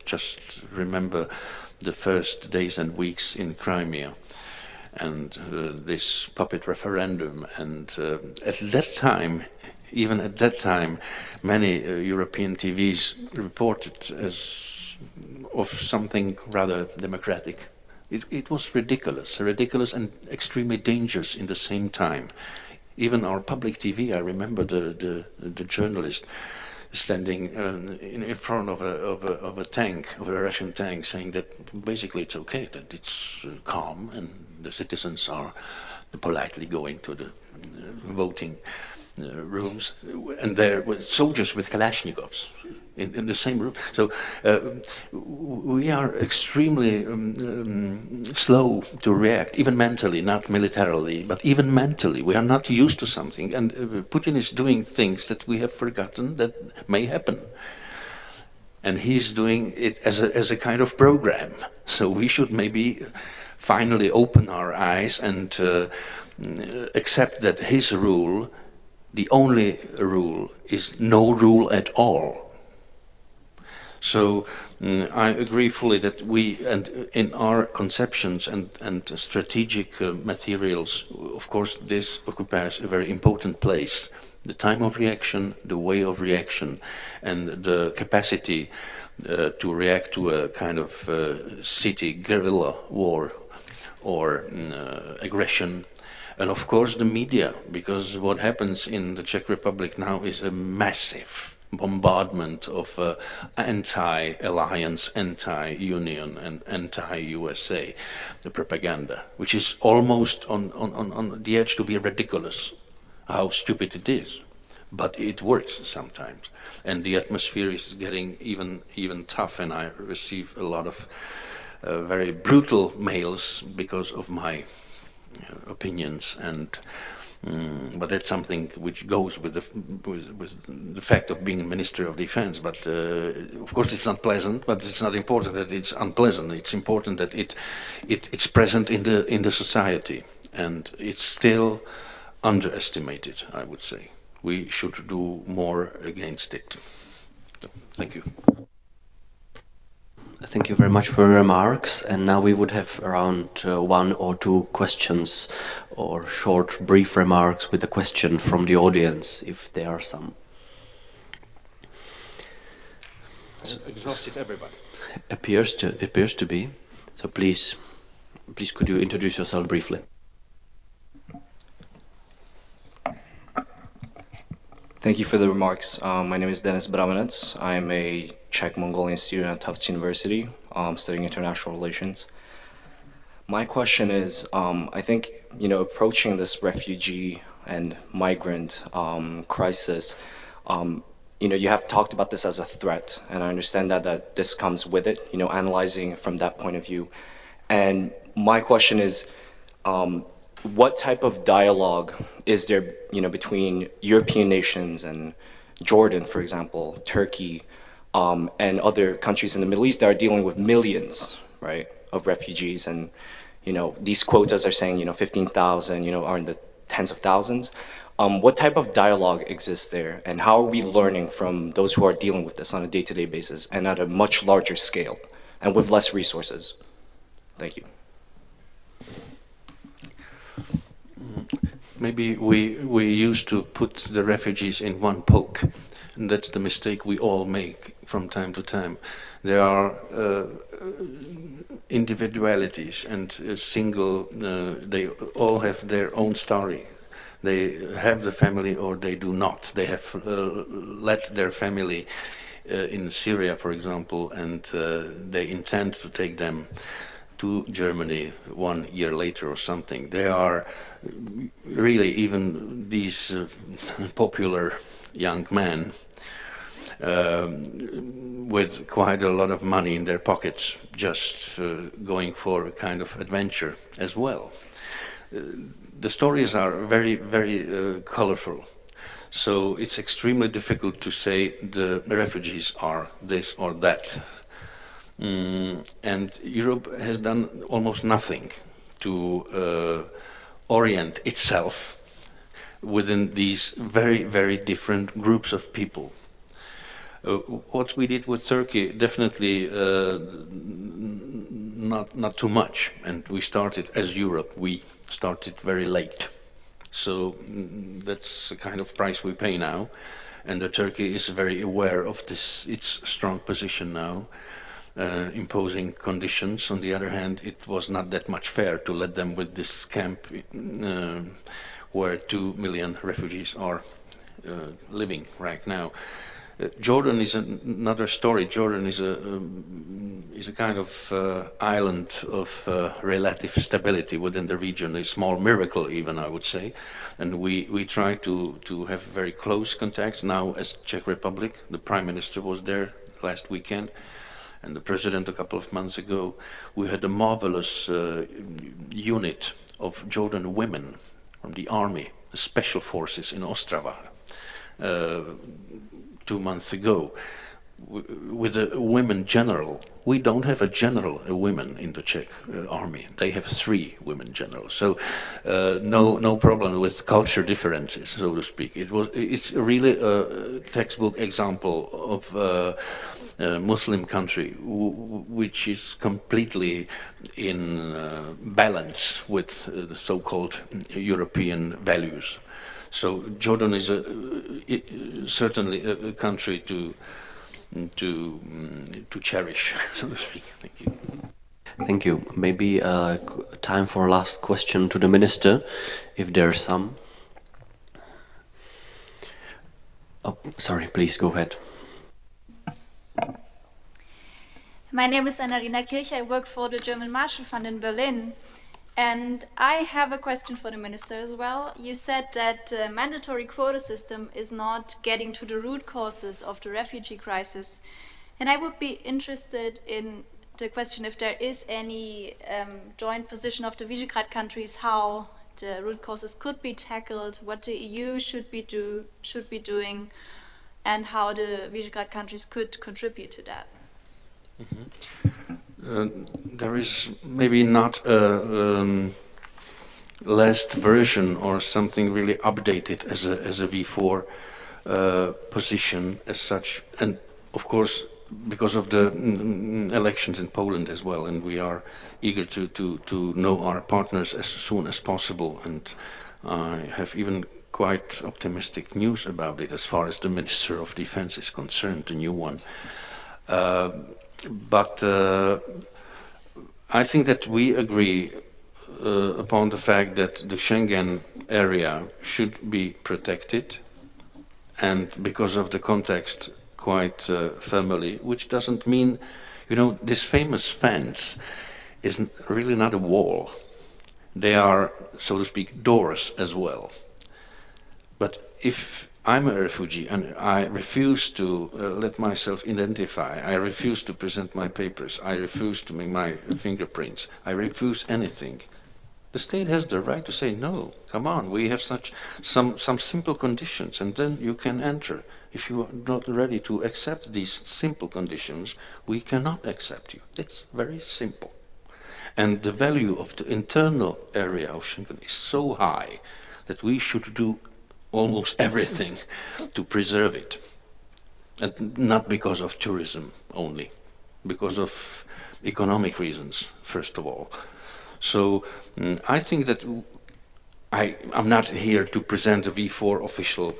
Just remember the first days and weeks in Crimea and this puppet referendum. And at that time, even at that time, many European TVs reported as of something rather democratic. It was ridiculous and extremely dangerous in the same time. Even our public TV, I remember the journalist standing in front of a tank, of a Russian tank, saying that basically it's okay, that it's calm, and the citizens are politely going to the voting rooms, and there were soldiers with Kalashnikovs in the same room. So we are extremely slow to react, even mentally, not militarily, but even mentally. We are not used to something, and Putin is doing things that we have forgotten that may happen. And he's doing it as a kind of program. So we should maybe finally open our eyes and accept that his rule, the only rule, is no rule at all. So I agree fully that we, and in our conceptions and strategic materials, of course, this occupies a very important place. The time of reaction, the way of reaction, and the capacity to react to a kind of city guerrilla war or aggression. And of course the media, because what happens in the Czech Republic now is a massive bombardment of anti-alliance, anti-union and anti-USA, the propaganda, which is almost on the edge to be ridiculous, how stupid it is. But it works sometimes. And the atmosphere is getting even tough, and I receive a lot of very brutal mails because of my opinions, and but that's something which goes with the fact of being Minister of Defense. But of course it's not pleasant, but it's not important that it's unpleasant. It's important that it's present in the society, and it's still underestimated, I would say. We should do more against it. So, thank you. Thank you very much for your remarks, and now we would have around 1 or 2 questions or short, brief remarks with a question from the audience, if there are some. Exhausted everybody. Appears to be. So please could you introduce yourself briefly? Thank you for the remarks. My name is Denis Bramenec. I'm a Czech-Mongolian student at Tufts University, studying international relations. My question is, I think, approaching this refugee and migrant crisis, you have talked about this as a threat, and I understand that this comes with it, analyzing from that point of view. And my question is, what type of dialogue is there, between European nations and Jordan, for example, Turkey, and other countries in the Middle East that are dealing with millions, right, of refugees, and these quotas are saying 15,000, are in the tens of thousands. What type of dialogue exists there, and how are we learning from those who are dealing with this on a day-to-day basis and at a much larger scale and with less resources? Thank you. Maybe we used to put the refugees in one poke. that's the mistake we all make from time to time. There are individualities and single, they all have their own story. They have the family or they do not. They have led their family in Syria, for example, and they intend to take them to Germany 1 year later or something. They are really, even these popular young men with quite a lot of money in their pockets, just going for a kind of adventure as well. The stories are very, very colorful. So it's extremely difficult to say the refugees are this or that. And Europe has done almost nothing to orient itself within these very, very different groups of people. What we did with Turkey, definitely not too much. And we started, as Europe, we started very late. So that's the kind of price we pay now. And Turkey is very aware of this, its strong position now, imposing conditions. On the other hand, it was not that much fair to let them with this camp where 2 million refugees are living right now. Jordan is another story. Jordan is a kind of island of relative stability within the region, a small miracle even, I would say. And we try to have very close contacts. Now, as Czech Republic, the Prime Minister was there last weekend, and the President a couple of months ago. We had a marvelous unit of Jordan women from the army, the special forces in Ostrava, 2 months ago, with a women general. We don't have a general, a women in the Czech army. They have 3 women generals. So no problem with culture differences, so to speak. It's really a textbook example of a Muslim country which is completely in balance with the so-called European values. So Jordan is certainly a country to cherish, so to speak. Thank you. Thank you. Maybe time for a last question to the minister, if there's some. Oh, sorry, please go ahead. My name is Annarina Kirch. I work for the German Marshall Fund in Berlin. And I have a question for the minister as well. You said that the mandatory quota system is not getting to the root causes of the refugee crisis. And I would be interested in the question if there is any joint position of the Visegrad countries, how the root causes could be tackled, what the EU should be doing, and how the Visegrad countries could contribute to that. There is maybe not a last version or something really updated as a V4 position as such, and of course because of the elections in Poland as well, and we are eager to know our partners as soon as possible, and I have even quite optimistic news about it as far as the Minister of Defense is concerned, the new one. But I think that we agree upon the fact that the Schengen area should be protected, and because of the context quite firmly, which doesn't mean, you know, this famous fence is really not a wall. They are, so to speak, doors as well. But if I'm a refugee and I refuse to let myself identify, I refuse to present my papers, I refuse to make my fingerprints, I refuse anything, the state has the right to say, no, come on, we have some simple conditions and then you can enter. If you are not ready to accept these simple conditions, we cannot accept you. It's very simple. And the value of the internal area of Schengen is so high that we should do almost everything to preserve it. And not because of tourism only, because of economic reasons, first of all. So I think that I'm not here to present a V4 official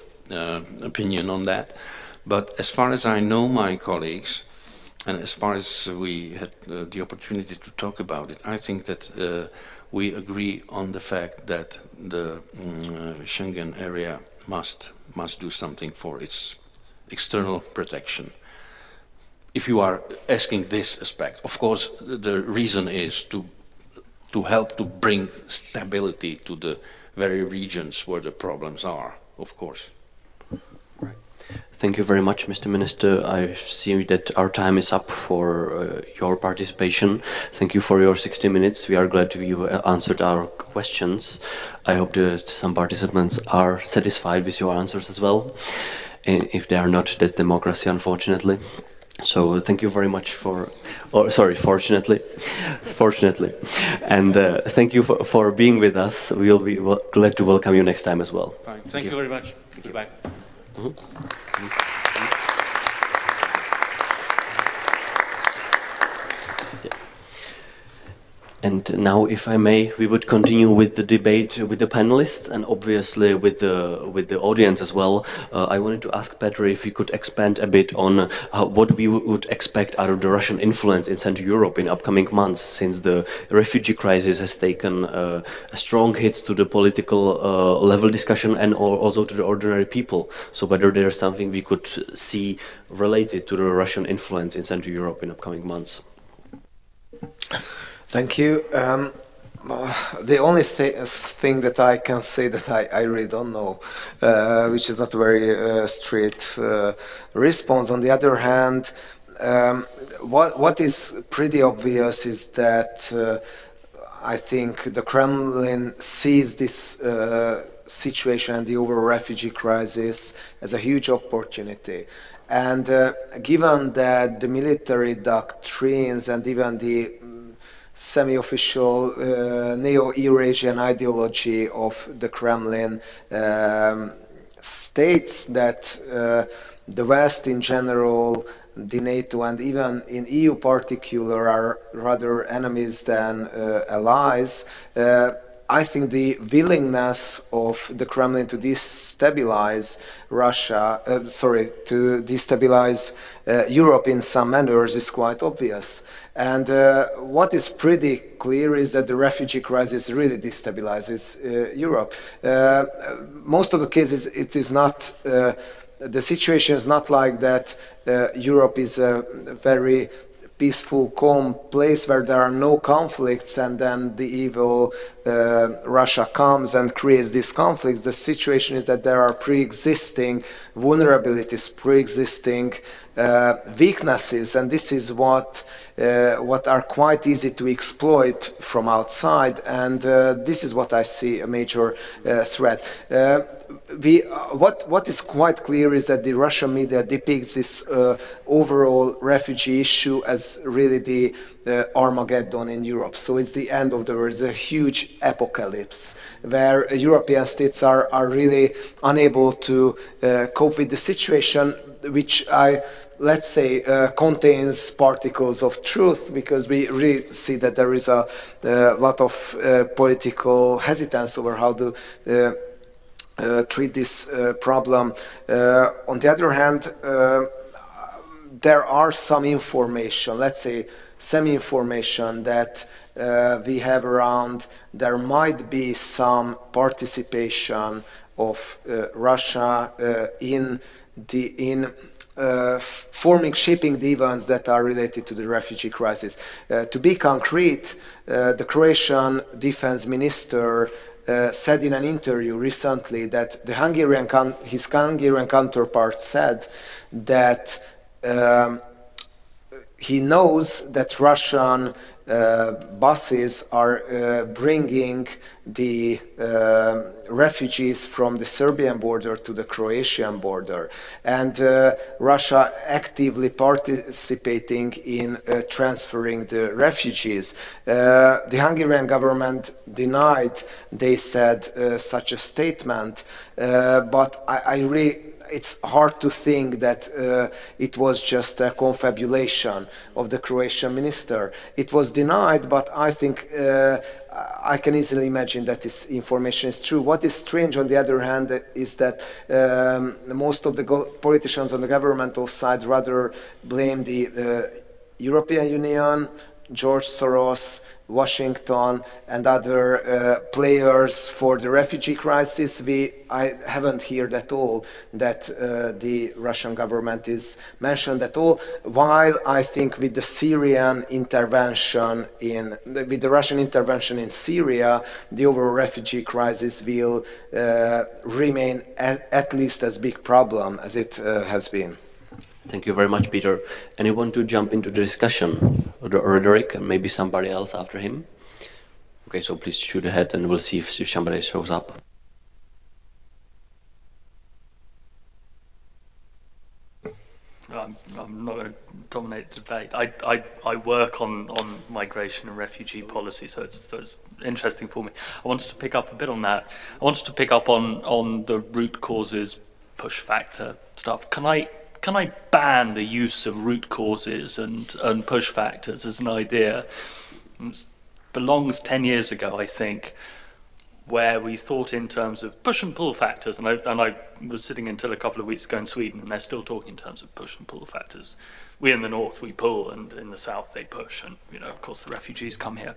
opinion on that, But as far as I know my colleagues, and as far as we had the opportunity to talk about it, I think that we agree on the fact that the Schengen area must do something for its external protection. If you are asking this aspect, of course, the reason is to help to bring stability to the very regions where the problems are, of course. Right. Thank you very much, Mr. Minister. I see that our time is up for your participation. Thank you for your 60 minutes. We are glad you answered our questions. I hope that some participants are satisfied with your answers as well. And if they are not, that's democracy, unfortunately. So thank you very much fortunately, and thank you for being with us. We'll be glad to welcome you next time as well. Fine. Thank you very much. Goodbye. And now, if I may, we would continue with the debate with the panelists and obviously with the audience as well. I wanted to ask Péter if he could expand a bit on what we would expect out of the Russian influence in Central Europe in upcoming months, since the refugee crisis has taken a strong hit to the political level discussion and also to the ordinary people. So whether there is something we could see related to the Russian influence in Central Europe in upcoming months. Thank you. The only thing that I can say that I really don't know, which is not a very straight response. On the other hand, what is pretty obvious is that I think the Kremlin sees this situation and the overall refugee crisis as a huge opportunity. And given that the military doctrines and even the semi-official neo-Eurasian ideology of the Kremlin states that the West in general, the NATO and even in EU particular are rather enemies than allies. I think the willingness of the Kremlin to destabilize to destabilize Europe in some manners is quite obvious. And what is pretty clear is that the refugee crisis really destabilizes Europe. Most of the cases, it is not, the situation is not like that Europe is a very peaceful, calm place where there are no conflicts and then the evil Russia comes and creates these conflicts. The situation is that there are pre-existing vulnerabilities, pre-existing weaknesses, and this is what are quite easy to exploit from outside, and this is what I see a major threat. What is quite clear is that the Russian media depicts this overall refugee issue as really the Armageddon in Europe. So it's the end of the world, it's a huge apocalypse where European states are really unable to cope with the situation, which let's say contains particles of truth, because we really see that there is a lot of political hesitance over how to treat this problem. On the other hand, there are some information, let's say semi-information that we have around. There might be some participation of Russia in shaping the events that are related to the refugee crisis. To be concrete, the Croatian defense minister said in an interview recently that his Hungarian counterpart said that he knows that Russian buses are bringing the refugees from the Serbian border to the Croatian border, and Russia actively participating in transferring the refugees. The Hungarian government denied, they said, such a statement, but it's hard to think that it was just a confabulation of the Croatian minister. It was denied, but I think I can easily imagine that this information is true. What is strange, on the other hand, is that most of the politicians on the governmental side rather blame the European Union, George Soros, Washington, and other players for the refugee crisis. I haven't heard at all that the Russian government is mentioned at all, while I think with the Russian intervention in Syria, the overall refugee crisis will remain at least as big problem as it has been. Thank you very much, Peter. Anyone to jump into the discussion? Roderick, and maybe somebody else after him? Okay, so please shoot ahead and we'll see if somebody shows up. I'm not going to dominate the debate. I work on migration and refugee policy, so it's interesting for me. I wanted to pick up a bit on that. I wanted to pick up on the root causes, push factor stuff. Can I ban the use of root causes and push factors as an idea? It belongs 10 years ago, I think, where we thought in terms of push and pull factors, and I was sitting until a couple of weeks ago in Sweden, and they're still talking in terms of push and pull factors. We in the north, we pull, and in the south, they push, and of course the refugees come here.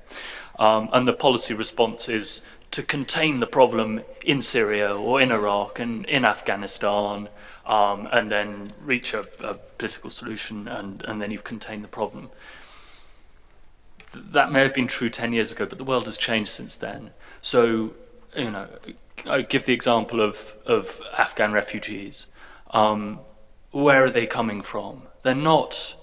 And the policy response is to contain the problem in Syria or in Iraq and in Afghanistan, and then reach a political solution, and then you've contained the problem. That may have been true 10 years ago, but the world has changed since then. So, I give the example of Afghan refugees. Where are they coming from? They're not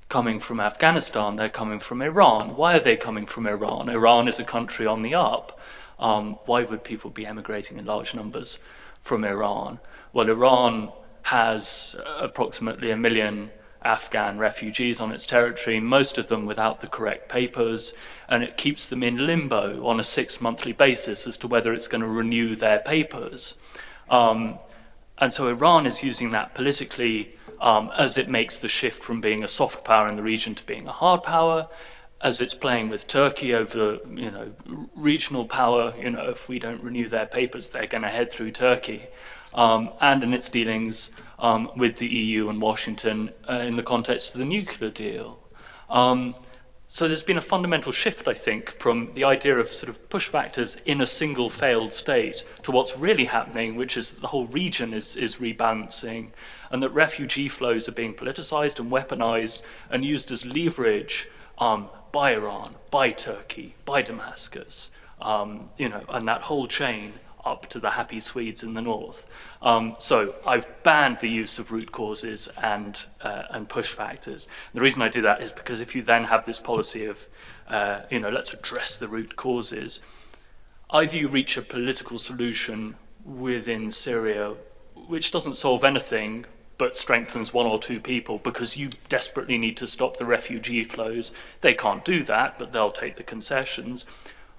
coming from Afghanistan, they're coming from Iran. Why are they coming from Iran? Iran is a country on the up. Why would people be emigrating in large numbers from Iran? Well, Iran has approximately 1 million Afghan refugees on its territory, most of them without the correct papers, and it keeps them in limbo on a 6-monthly basis as to whether it's going to renew their papers. And so Iran is using that politically as it makes the shift from being a soft power in the region to being a hard power, as it's playing with Turkey over, regional power. If we don't renew their papers, they're going to head through Turkey. And in its dealings with the EU and Washington in the context of the nuclear deal. So there's been a fundamental shift, I think, from the idea of sort of push factors in a single failed state to what's really happening, which is that the whole region is rebalancing, and that refugee flows are being politicized and weaponized and used as leverage by Iran, by Turkey, by Damascus, and that whole chain up to the happy Swedes in the north. So I've banned the use of root causes and push factors. The reason I do that is because if you then have this policy of, let's address the root causes, either you reach a political solution within Syria which doesn't solve anything but strengthens 1 or 2 people because you desperately need to stop the refugee flows. They can't do that, but they'll take the concessions.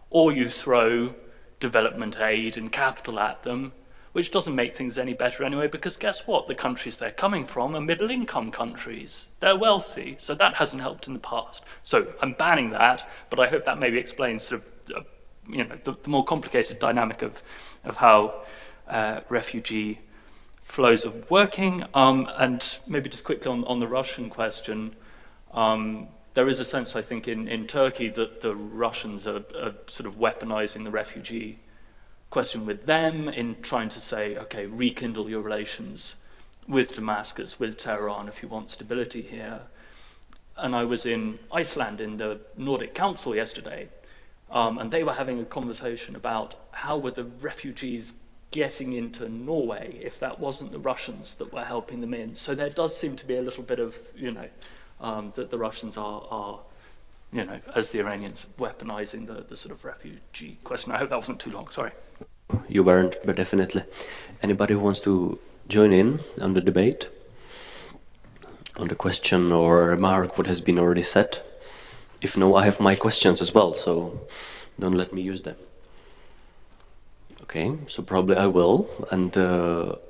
Or you throw development aid and capital at them, which doesn't make things any better anyway, because guess what? The countries they're coming from are middle-income countries. They're wealthy, so that hasn't helped in the past. So I'm banning that, but I hope that maybe explains sort of, the more complicated dynamic of how refugee flows are working. And maybe just quickly on the Russian question, there is a sense, I think, in Turkey that the Russians are sort of weaponizing the refugee question with them in trying to say, okay, rekindle your relations with Damascus, with Tehran, if you want stability here. And I was in Iceland in the Nordic Council yesterday, and they were having a conversation about how were the refugees getting into Norway if that wasn't the Russians that were helping them in. So there does seem to be a little bit of, that the Russians are, as the Iranians, weaponizing the sort of refugee question. I hope that wasn't too long, sorry. You weren't, but definitely. Anybody who wants to join in on the debate? On the question or remark what has been already said? If no, I have my questions as well, so don't let me use them. Okay, so probably I will, and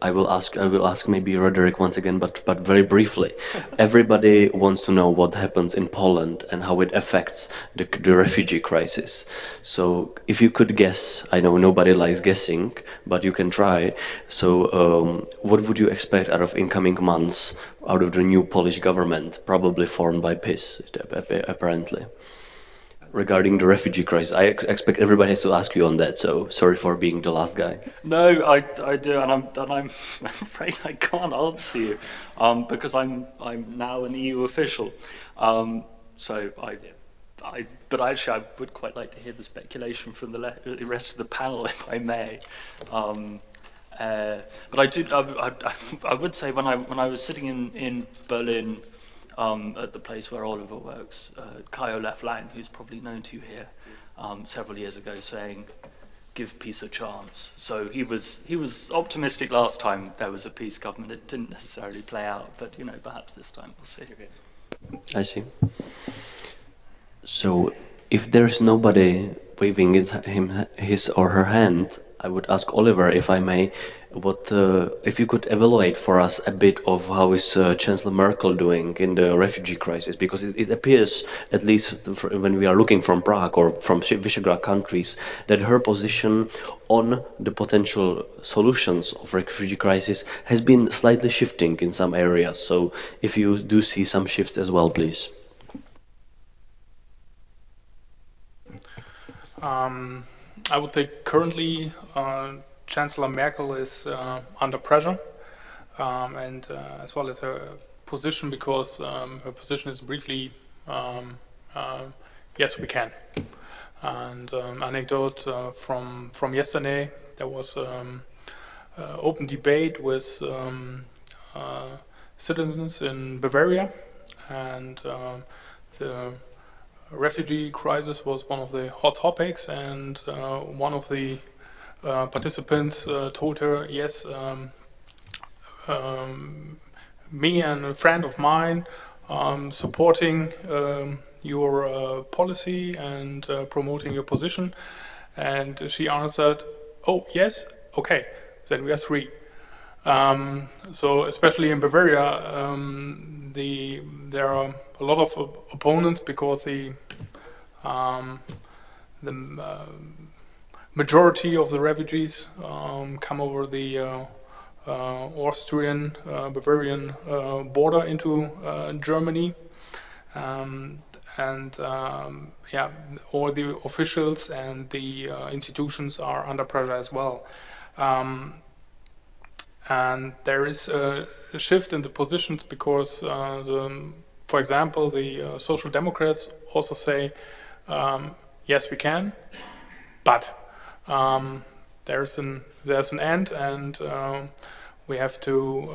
I will ask maybe Roderick once again, but very briefly. Everybody wants to know what happens in Poland and how it affects the refugee crisis. So if you could guess, I know nobody likes guessing, but you can try. So what would you expect out of incoming months, out of the new Polish government, probably formed by PIS, apparently? Regarding the refugee crisis, I expect everybody has to ask you on that. So sorry for being the last guy. No, I do, and I'm afraid I can't answer you because I'm now an EU official. But actually, I would quite like to hear the speculation from the rest of the panel, if I may. But I would say when I was sitting in Berlin. At the place where Oliver works, Kajo Lang, who's probably known to you here, several years ago, saying, "Give peace a chance." So he was optimistic last time there was a peace government. It didn't necessarily play out, but perhaps this time we'll see. I see. So if there's nobody waving his or her hand, I would ask Oliver, if I may, if you could evaluate for us a bit of how is Chancellor Merkel doing in the refugee crisis, because it appears, at least when we are looking from Prague or from Visegrad countries, that her position on the potential solutions of refugee crisis has been slightly shifting in some areas. So if you do see some shifts as well, please. I would say currently Chancellor Merkel is under pressure, and as well as her position, because her position is briefly, yes, we can. And anecdote from yesterday, there was open debate with citizens in Bavaria, and the refugee crisis was one of the hot topics, and one of the participants told her, yes, me and a friend of mine supporting your policy and promoting your position. And she answered, oh yes, okay, then we are three. So especially in Bavaria, there are a lot of opponents, because the majority of the refugees come over the Austrian Bavarian border into Germany, and all the officials and the institutions are under pressure as well. And there is a shift in the positions, because for example, the Social Democrats also say, yes, we can, but there's an end, and we have to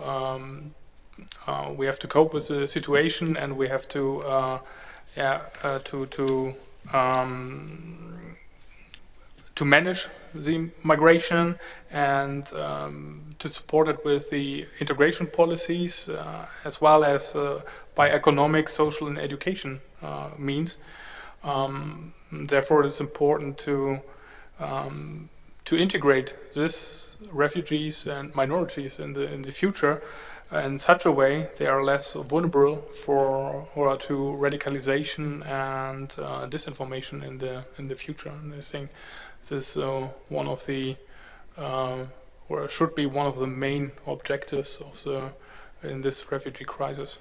cope with the situation, and we have to manage the migration, and to support it with the integration policies, as well as by economic, social, and education means. Therefore, it is important to integrate these refugees and minorities in the future in such a way they are less vulnerable to radicalization and disinformation in the future. And I think this is one of the or should be one of the main objectives of in this refugee crisis.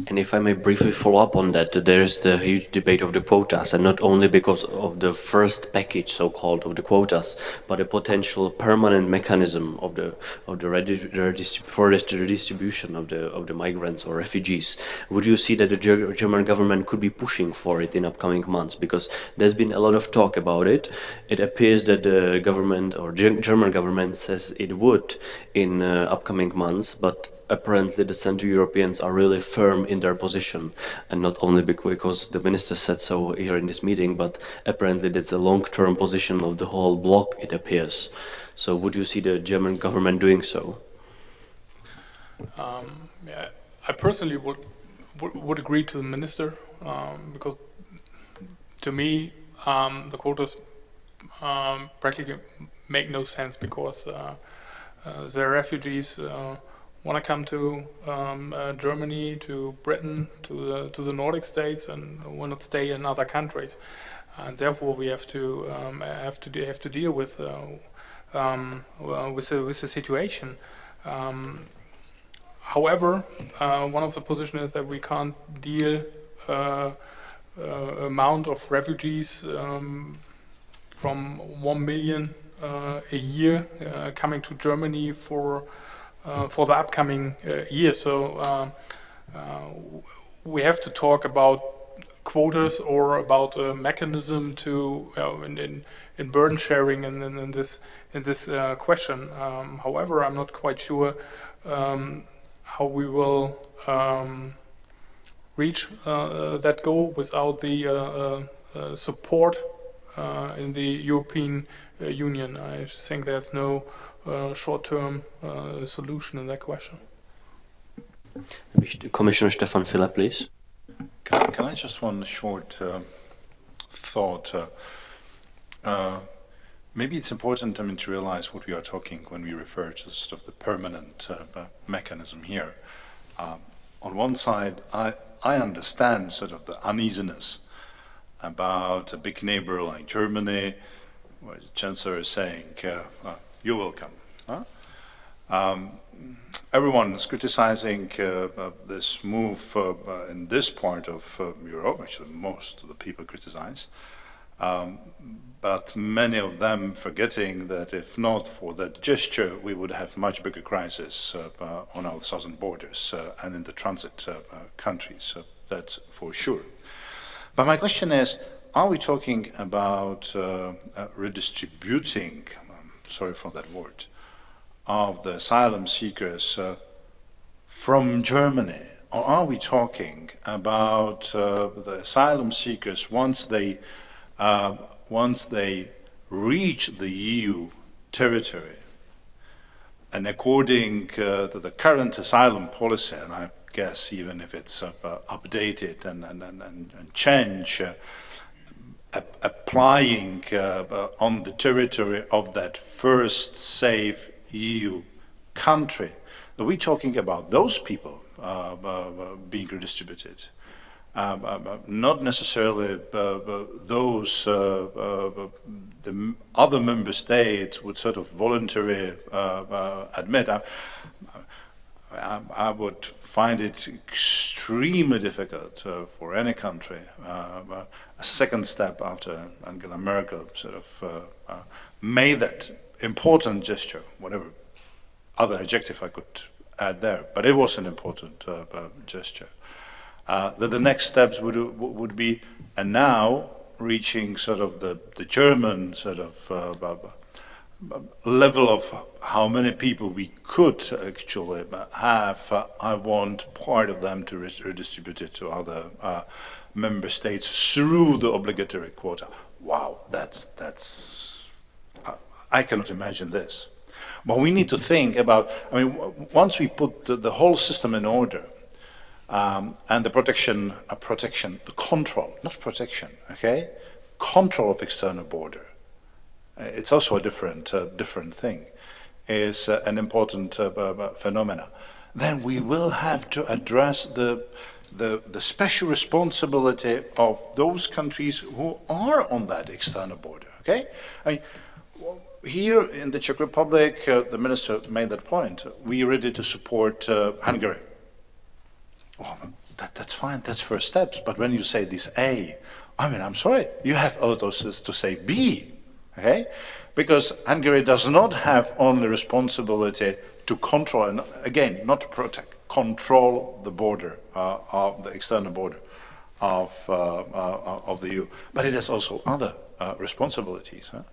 And if I may briefly follow up on that, there is the huge debate of the quotas, and not only because of the first package, so-called, of the quotas, but a potential permanent mechanism of the redistribution of the migrants or refugees. Would you see that the German government could be pushing for it in upcoming months? Because there's been a lot of talk about it. It appears that the government or German government says it would in upcoming months, but apparently the Central Europeans are really firm in their position, and not only because the minister said so here in this meeting, but apparently that's a long-term position of the whole bloc, it appears. So would you see the German government doing so? Yeah, I personally would agree to the minister, because to me the quotas practically make no sense, because the refugees want to come to Germany, to Britain, to the Nordic states, and will not stay in other countries, and therefore we have to deal with the situation. However, one of the positions is that we can't deal amount of refugees from 1 million a year coming to Germany for the upcoming year. So we have to talk about quotas or about a mechanism to in burden sharing in this question. However, I'm not quite sure how we will reach that goal without the support in the European Union. I think there's no short-term solution in that question. Commissioner Stefan Filler, please. Can I just one short thought? Maybe it's important, to realize what we are talking when we refer to sort of the permanent mechanism here. On one side, I understand sort of the uneasiness about a big neighbor like Germany, where the Chancellor is saying, you're welcome. Huh? Everyone is criticizing this move in this part of Europe. Actually, most of the people criticize. But many of them forgetting that if not for that gesture, we would have much bigger crisis on our southern borders and in the transit countries, that's for sure. But my question is, are we talking about redistributing, sorry for that word, of the asylum seekers from Germany? Or are we talking about the asylum seekers once they reach the EU territory, and according to the current asylum policy, and I guess even if it's updated and changed, applying on the territory of that first safe EU country, are we talking about those people being redistributed? Not necessarily those the other member states would sort of voluntarily admit. I would find it extremely difficult for any country, a second step after Angela Merkel sort of made that important gesture, whatever other adjective I could add there, but it was an important gesture. That the next steps would be, and now reaching sort of the German sort of level of how many people we could actually have. I want part of them to redistribute it to other member states through the obligatory quota. Wow, that's I cannot imagine this. But we need to think about, once we put the whole system in order, and the the control, not protection, okay? Control of external border. It's also a different thing, is an important phenomena. Then we will have to address the special responsibility of those countries who are on that external border, okay? Here in the Czech Republic, the minister made that point. We are ready to support Hungary. Oh, that's fine, that's first steps. But when you say this A, I'm sorry, you have also to say B, okay? Because Hungary does not have only responsibility to control, and again, not to protect, control the border, of the external border of the EU, but it has also other responsibilities. Huh?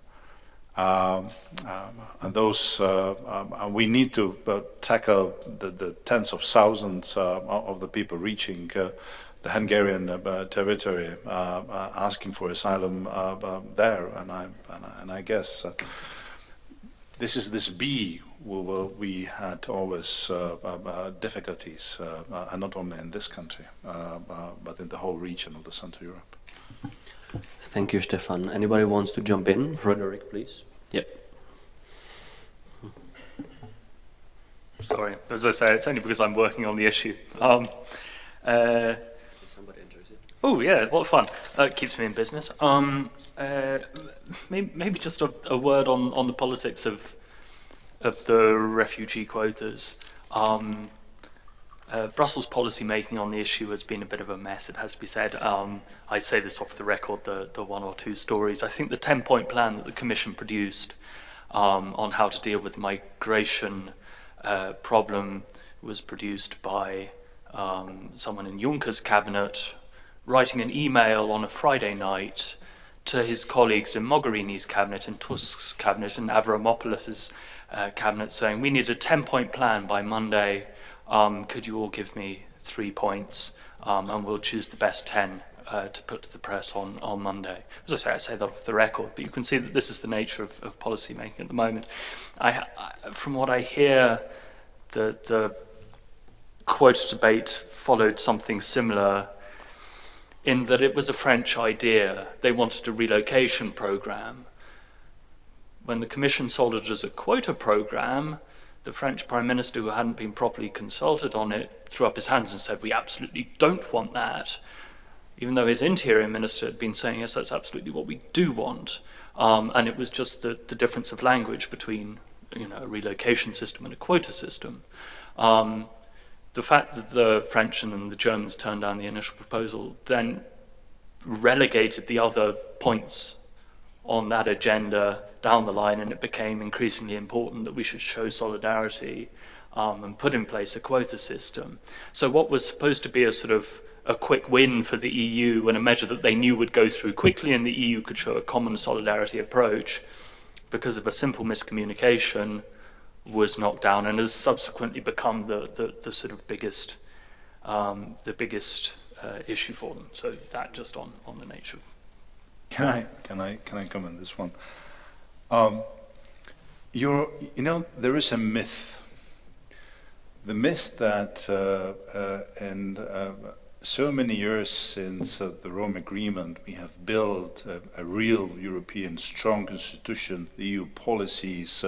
And those we need to tackle the tens of thousands of the people reaching the Hungarian territory, asking for asylum there, and I guess this B we had always difficulties, and not only in this country, but in the whole region of the Central Europe. Thank you, Stefan. Anybody wants to jump in? Roderick, please. Yep. Sorry, as I say, it's only because I'm working on the issue. Oh yeah, what fun! Keeps me in business. Maybe just a word on the politics of the refugee quotas. Brussels policy making on the issue has been a bit of a mess, it has to be said. I say this off the record, the one or two stories. I think the 10-point plan that the Commission produced on how to deal with the migration problem was produced by someone in Juncker's cabinet writing an email on a Friday night to his colleagues in Mogherini's cabinet, in Tusk's cabinet, and Avramopoulos' cabinet, saying, we need a 10-point plan by Monday. Could you all give me 3 points, and we'll choose the best 10 to put to the press on Monday. As I say that off the record, but you can see that this is the nature of policy making at the moment. From what I hear, the quota debate followed something similar in that it was a French idea. They wanted a relocation program. When the Commission sold it as a quota program, the French Prime Minister, who hadn't been properly consulted on it, threw up his hands and said, we absolutely don't want that, even though his Interior Minister had been saying, yes, that's absolutely what we do want. And it was just the difference of language between a relocation system and a quota system. The fact that the French and the Germans turned down the initial proposal then relegated the other points on that agenda down the line, and it became increasingly important that we should show solidarity and put in place a quota system. So what was supposed to be a sort of a quick win for the EU and a measure that they knew would go through quickly and the EU could show a common solidarity approach, because of a simple miscommunication, was knocked down and has subsequently become the sort of biggest issue for them. So that just on the nature of. Can I comment this one? There is a myth. The myth that in so many years since the Rome Agreement, we have built a real European strong institution, the EU policies,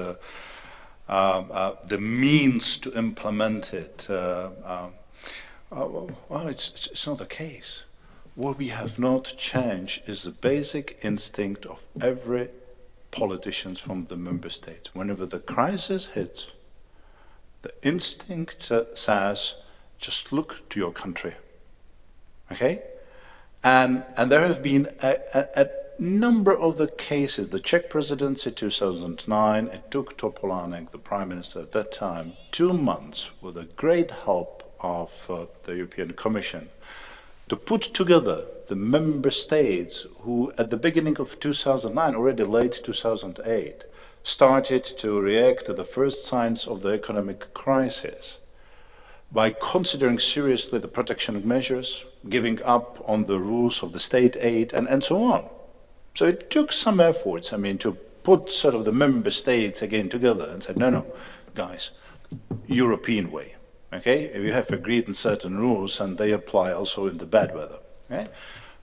the means to implement it. Well, it's not the case. What we have not changed is the basic instinct of every politician from the member states. Whenever the crisis hits, the instinct says, just look to your country. Okay? And there have been a number of the cases. The Czech presidency 2009, it took Topolánek, the prime minister at that time, 2 months with the great help of the European Commission to put together the member states who at the beginning of 2009, already late 2008, started to react to the first signs of the economic crisis by considering seriously the protection measures, giving up on the rules of the state aid, and so on. So it took some efforts, to put sort of the member states again together and said, no, guys, European way. Okay, we have agreed on certain rules and they apply also in the bad weather. Okay?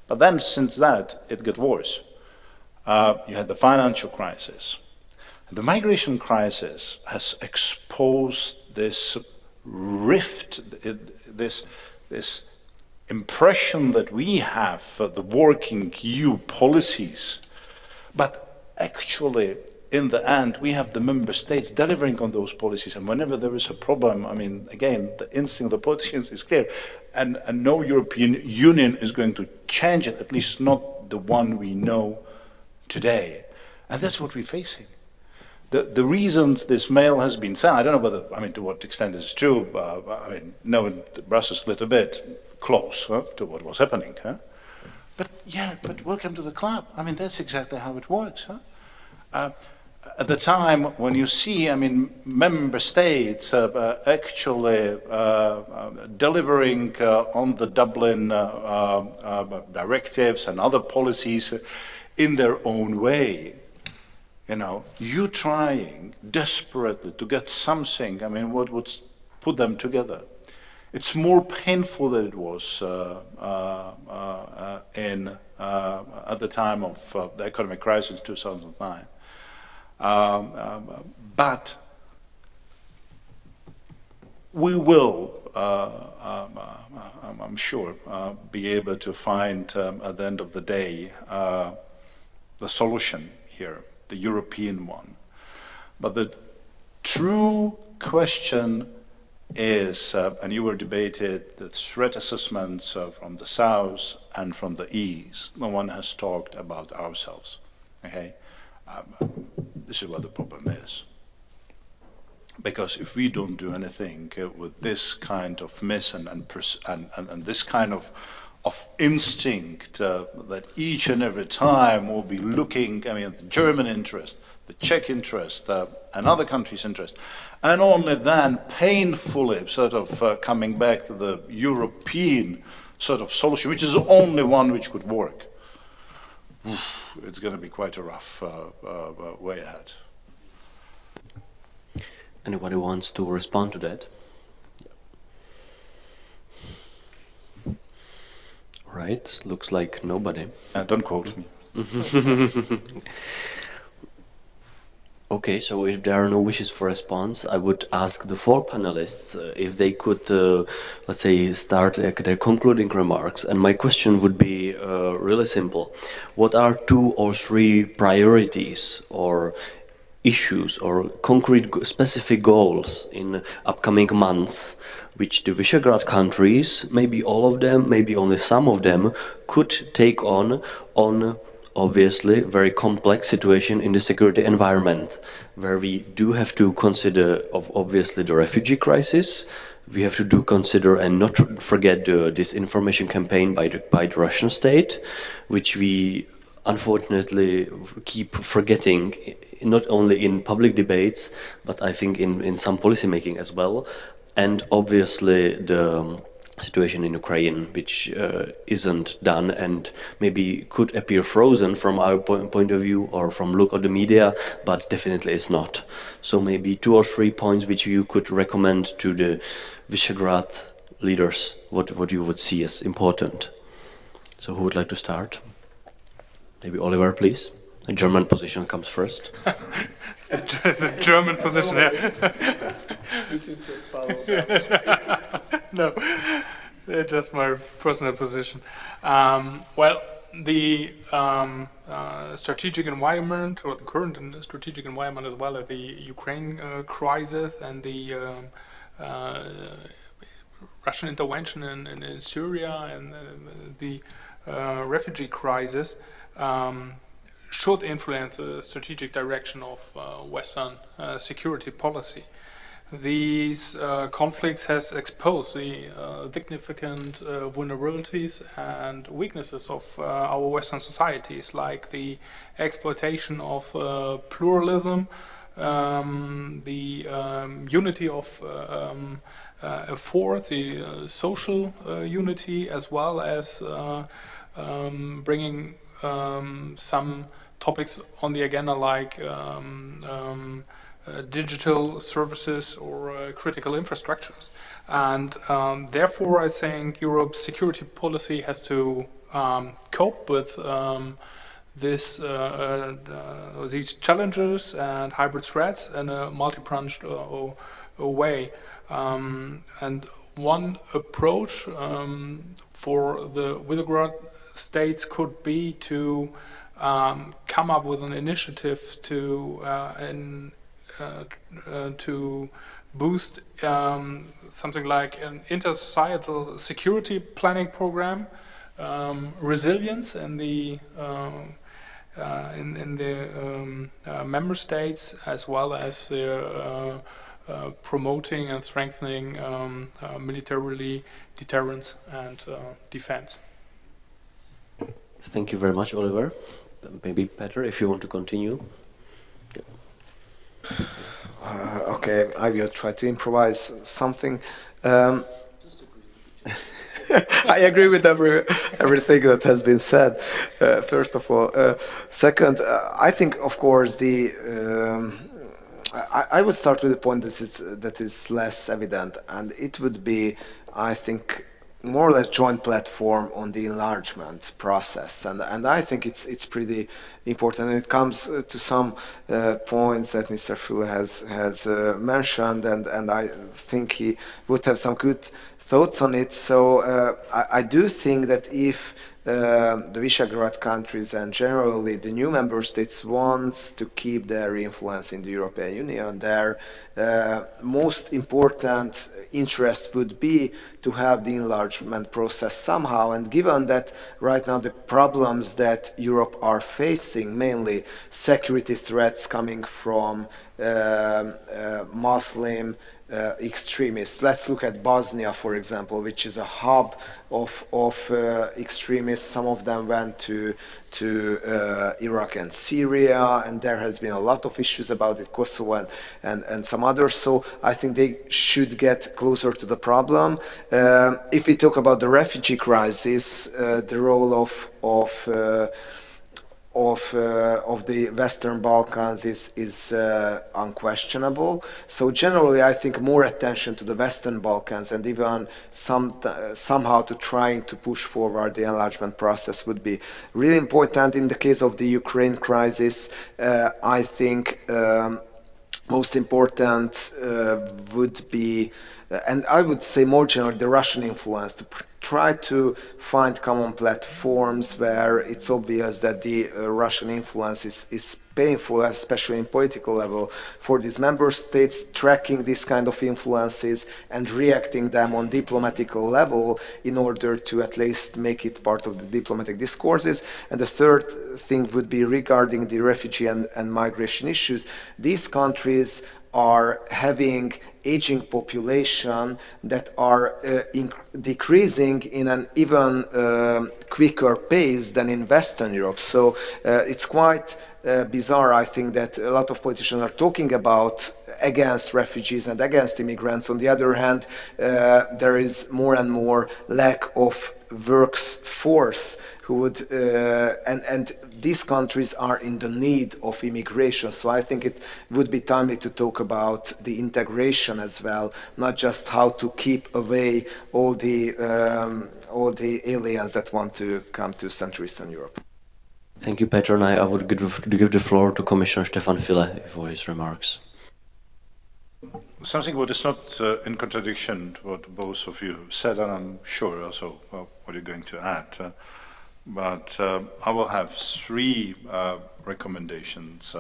But then since that, it got worse. You had the financial crisis. The migration crisis has exposed this rift, this impression that we have the working EU policies, but actually in the end, we have the member states delivering on those policies, and whenever there is a problem, again, the instinct of the politicians is clear, and no European Union is going to change it, at least not the one we know today. And that's what we're facing. The reasons this mail has been sent, I don't know whether, to what extent it's true, knowing Brussels a little bit close to what was happening. But welcome to the club. That's exactly how it works. At the time when you see, member states actually delivering on the Dublin directives and other policies in their own way, you trying desperately to get something, what would put them together. It's more painful than it was at the time of the economic crisis in 2009. But we will, I'm sure, be able to find at the end of the day the solution here, the European one. But the true question is, and you were debated the threat assessments from the south and from the east. No one has talked about ourselves. Okay, this is what the problem is. Because if we don't do anything with this kind of myth and this kind of instinct that each and every time we'll be looking, I mean, the German interest, the Czech interest, and other countries' interest, and only then painfully sort of coming back to the European sort of solution, which is the only one which could work. It's going to be quite a rough way ahead. Anybody wants to respond to that? Right, looks like nobody. Don't quote me. Okay, so if there are no wishes for response, I would ask the four panelists if they could, let's say, start their concluding remarks. And my question would be really simple. What are 2 or 3 priorities or issues or concrete specific goals in upcoming months which the Visegrad countries, maybe all of them, maybe only some of them, could take on obviously very complex situation in the security environment, where we do have to consider obviously the refugee crisis. We have to consider and not forget the disinformation campaign by the Russian state, which we unfortunately keep forgetting, not only in public debates, but I think in some policy making as well. And obviously the situation in Ukraine, which isn't done and maybe could appear frozen from our point of view or from look at the media, but definitely it's not. So maybe 2 or 3 points which you could recommend to the Visegrad leaders, what you would see as important. So who would like to start? Maybe Oliver, please. A German position comes first. It's a German position, yeah. We should just follow that. No, just my personal position. Well, the strategic environment, or the current strategic environment, as well as the Ukraine crisis and the Russian intervention in Syria and the refugee crisis, should influence the strategic direction of Western security policy. These conflicts has exposed the significant vulnerabilities and weaknesses of our Western societies, like the exploitation of pluralism, the unity of effort, the social unity, as well as bringing some topics on the agenda, like digital services or critical infrastructures. And therefore I think Europe's security policy has to cope with these challenges and hybrid threats in a multi-pronged way. And one approach for the Visegrad states could be to come up with an initiative to boost something like an inter-societal security planning program, resilience in the member states, as well as the promoting and strengthening militarily deterrence and defense. Thank you very much, Oliver. Maybe Péter, if you want to continue. Okay, I will try to improvise something. I agree with everything that has been said, first of all. Second, I think, of course, I would start with the point that is less evident, and it would be, I think, more or less joint platform on the enlargement process, and I think it's pretty important. And it comes to some points that Mr. Füle has mentioned, and I think he would have some good thoughts on it. So I do think that if the Visegrad countries and generally the new member states wants to keep their influence in the European Union, their most important interest would be to have the enlargement process somehow. And given that right now the problems that Europe are facing, mainly security threats coming from Muslim extremists. Let's look at Bosnia, for example, which is a hub of extremists. Some of them went to Iraq and Syria, and there has been a lot of issues about it, Kosovo and some others. So I think they should get closer to the problem. If we talk about the refugee crisis, the role of the Western Balkans is unquestionable. So generally, I think more attention to the Western Balkans and even somehow to trying to push forward the enlargement process would be really important. In the case of the Ukraine crisis, I think most important would be, and I would say more generally, the Russian influence, to try to find common platforms where it's obvious that the Russian influence is painful, especially in political level, for these member states, tracking these kind of influences and reacting them on diplomatical level in order to at least make it part of the diplomatic discourses. And the third thing would be regarding the refugee and migration issues. These countries are having aging population that are decreasing in an even quicker pace than in Western Europe. So it's quite bizarre, I think, that a lot of politicians are talking about against refugees and against immigrants. On the other hand, there is more and more lack of workforce who would, and these countries are in the need of immigration. So I think it would be timely to talk about the integration as well, not just how to keep away all the aliens that want to come to Central Eastern Europe. Thank you, Péter, and I would give the floor to Commissioner Stefan Füle for his remarks. Something what is not in contradiction to what both of you said, and I'm sure also what you're going to add. But I will have three recommendations.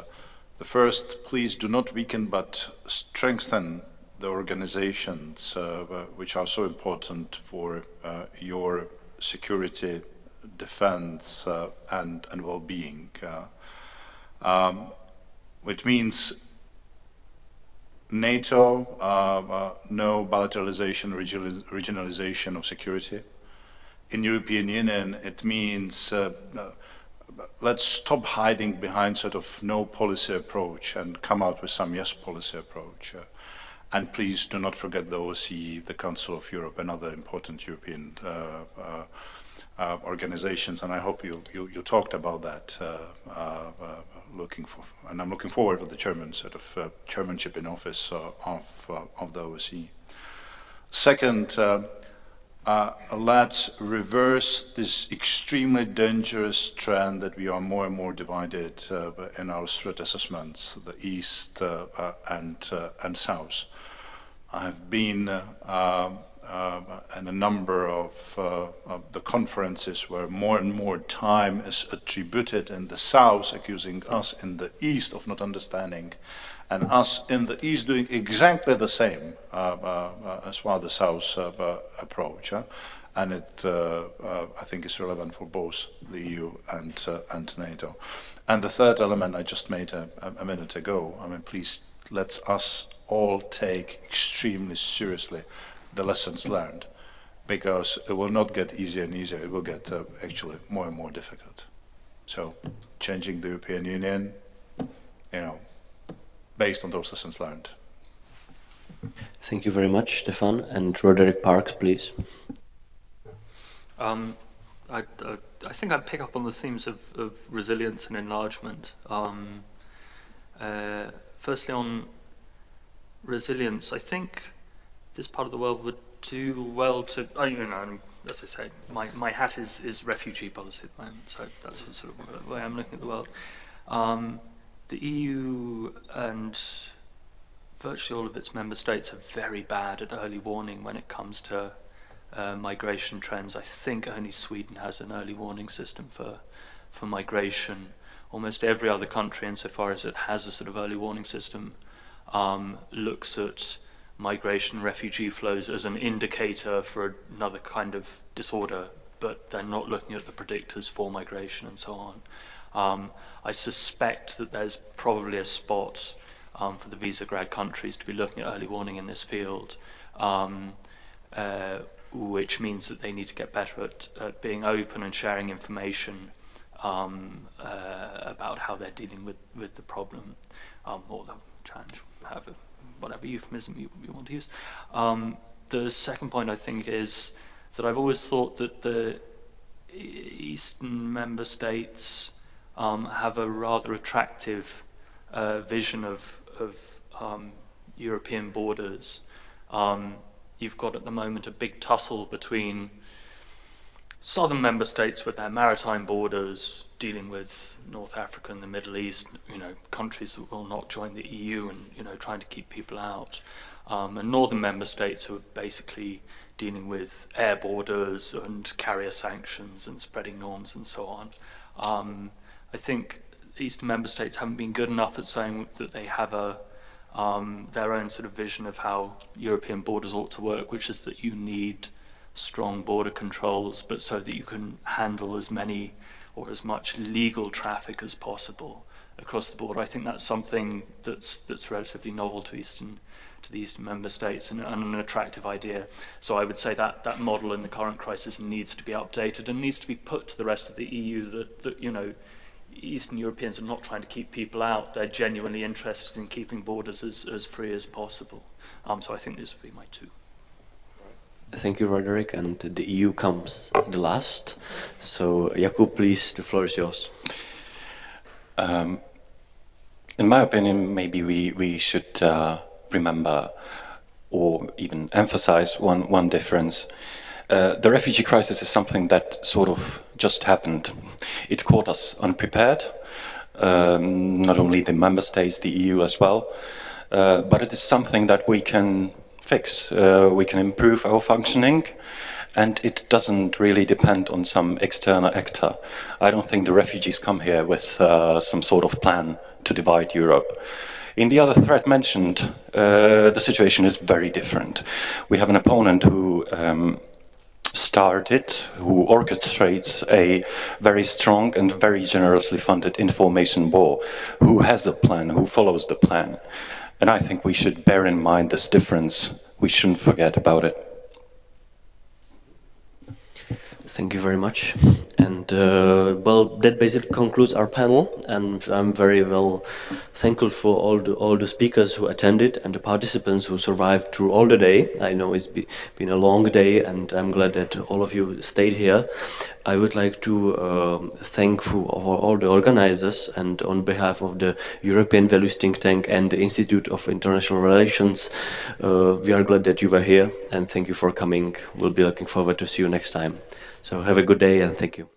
The first, please do not weaken but strengthen the organizations which are so important for your security, defense, and well-being. Which means NATO, no bilateralization, regionalization of security. In European Union, it means let's stop hiding behind sort of no policy approach and come out with some yes policy approach. And please do not forget the OSCE, the Council of Europe, and other important European organizations. And I hope you talked about that. And I'm looking forward to the German sort of chairmanship in office of the OSCE. Second. Let's reverse this extremely dangerous trend that we are more and more divided in our threat assessments, the East and South. I have been in a number of the conferences where more and more time is attributed in the South, accusing us in the East of not understanding, and us in the East doing exactly the same as far as the South approach. And it, I think, is relevant for both the EU and NATO. And the third element I just made a minute ago, I mean, please let us all take extremely seriously the lessons learned, because it will not get easier and easier, it will get actually more and more difficult. So changing the European Union, based on those lessons learned. Thank you very much, Stefan. And Roderick Parks, please. I think I'd pick up on the themes of resilience and enlargement. Firstly, on resilience, I think this part of the world would do well to, I'm as I say, my hat is refugee policy at the moment, so that's sort of the way I'm looking at the world. The EU and virtually all of its member states are very bad at early warning when it comes to migration trends. I think only Sweden has an early warning system for migration. Almost every other country, insofar as it has a sort of early warning system, looks at migration, refugee flows as an indicator for another kind of disorder, but they're not looking at the predictors for migration and so on. I suspect that there's probably a spot for the Visegrad countries to be looking at early warning in this field, which means that they need to get better at being open and sharing information about how they're dealing with the problem, or the challenge, whatever euphemism you want to use. The second point, I think, is that I've always thought that the Eastern member states have a rather attractive vision of European borders. You've got at the moment a big tussle between southern member states with their maritime borders, dealing with North Africa and the Middle East, countries that will not join the EU and, trying to keep people out. And northern member states who are basically dealing with air borders and carrier sanctions and spreading norms and so on. I think Eastern member states haven't been good enough at saying that they have their own sort of vision of how European borders ought to work, which is that you need strong border controls, but so that you can handle as many or as much legal traffic as possible across the border. I think that's something that's relatively novel to the Eastern member states and an attractive idea. So I would say that model in the current crisis needs to be updated and needs to be put to the rest of the EU that Eastern Europeans are not trying to keep people out. They're genuinely interested in keeping borders as free as possible. So I think this would be my two. Thank you, Roderick, and the EU comes the last. So, Jakub, please, the floor is yours. In my opinion, maybe we should remember or even emphasize one difference. The refugee crisis is something that sort of just happened. It caught us unprepared, not only the member states, the EU as well, but it is something that we can fix. We can improve our functioning, and it doesn't really depend on some external actor. I don't think the refugees come here with some sort of plan to divide Europe. In the other threat mentioned, the situation is very different. We have an opponent who started, who orchestrates a very strong and very generously funded information war, who has a plan, who follows the plan. And I think we should bear in mind this difference. We shouldn't forget about it. Thank you very much. And well, that basically concludes our panel, and I'm very well thankful for all the speakers who attended and the participants who survived through all the day. I know it's been a long day, and I'm glad that all of you stayed here. I would like to thank all the organizers, and on behalf of the European Values Think Tank and the Institute of International Relations, we are glad that you were here, and thank you for coming. We'll be looking forward to see you next time. So have a good day, and thank you.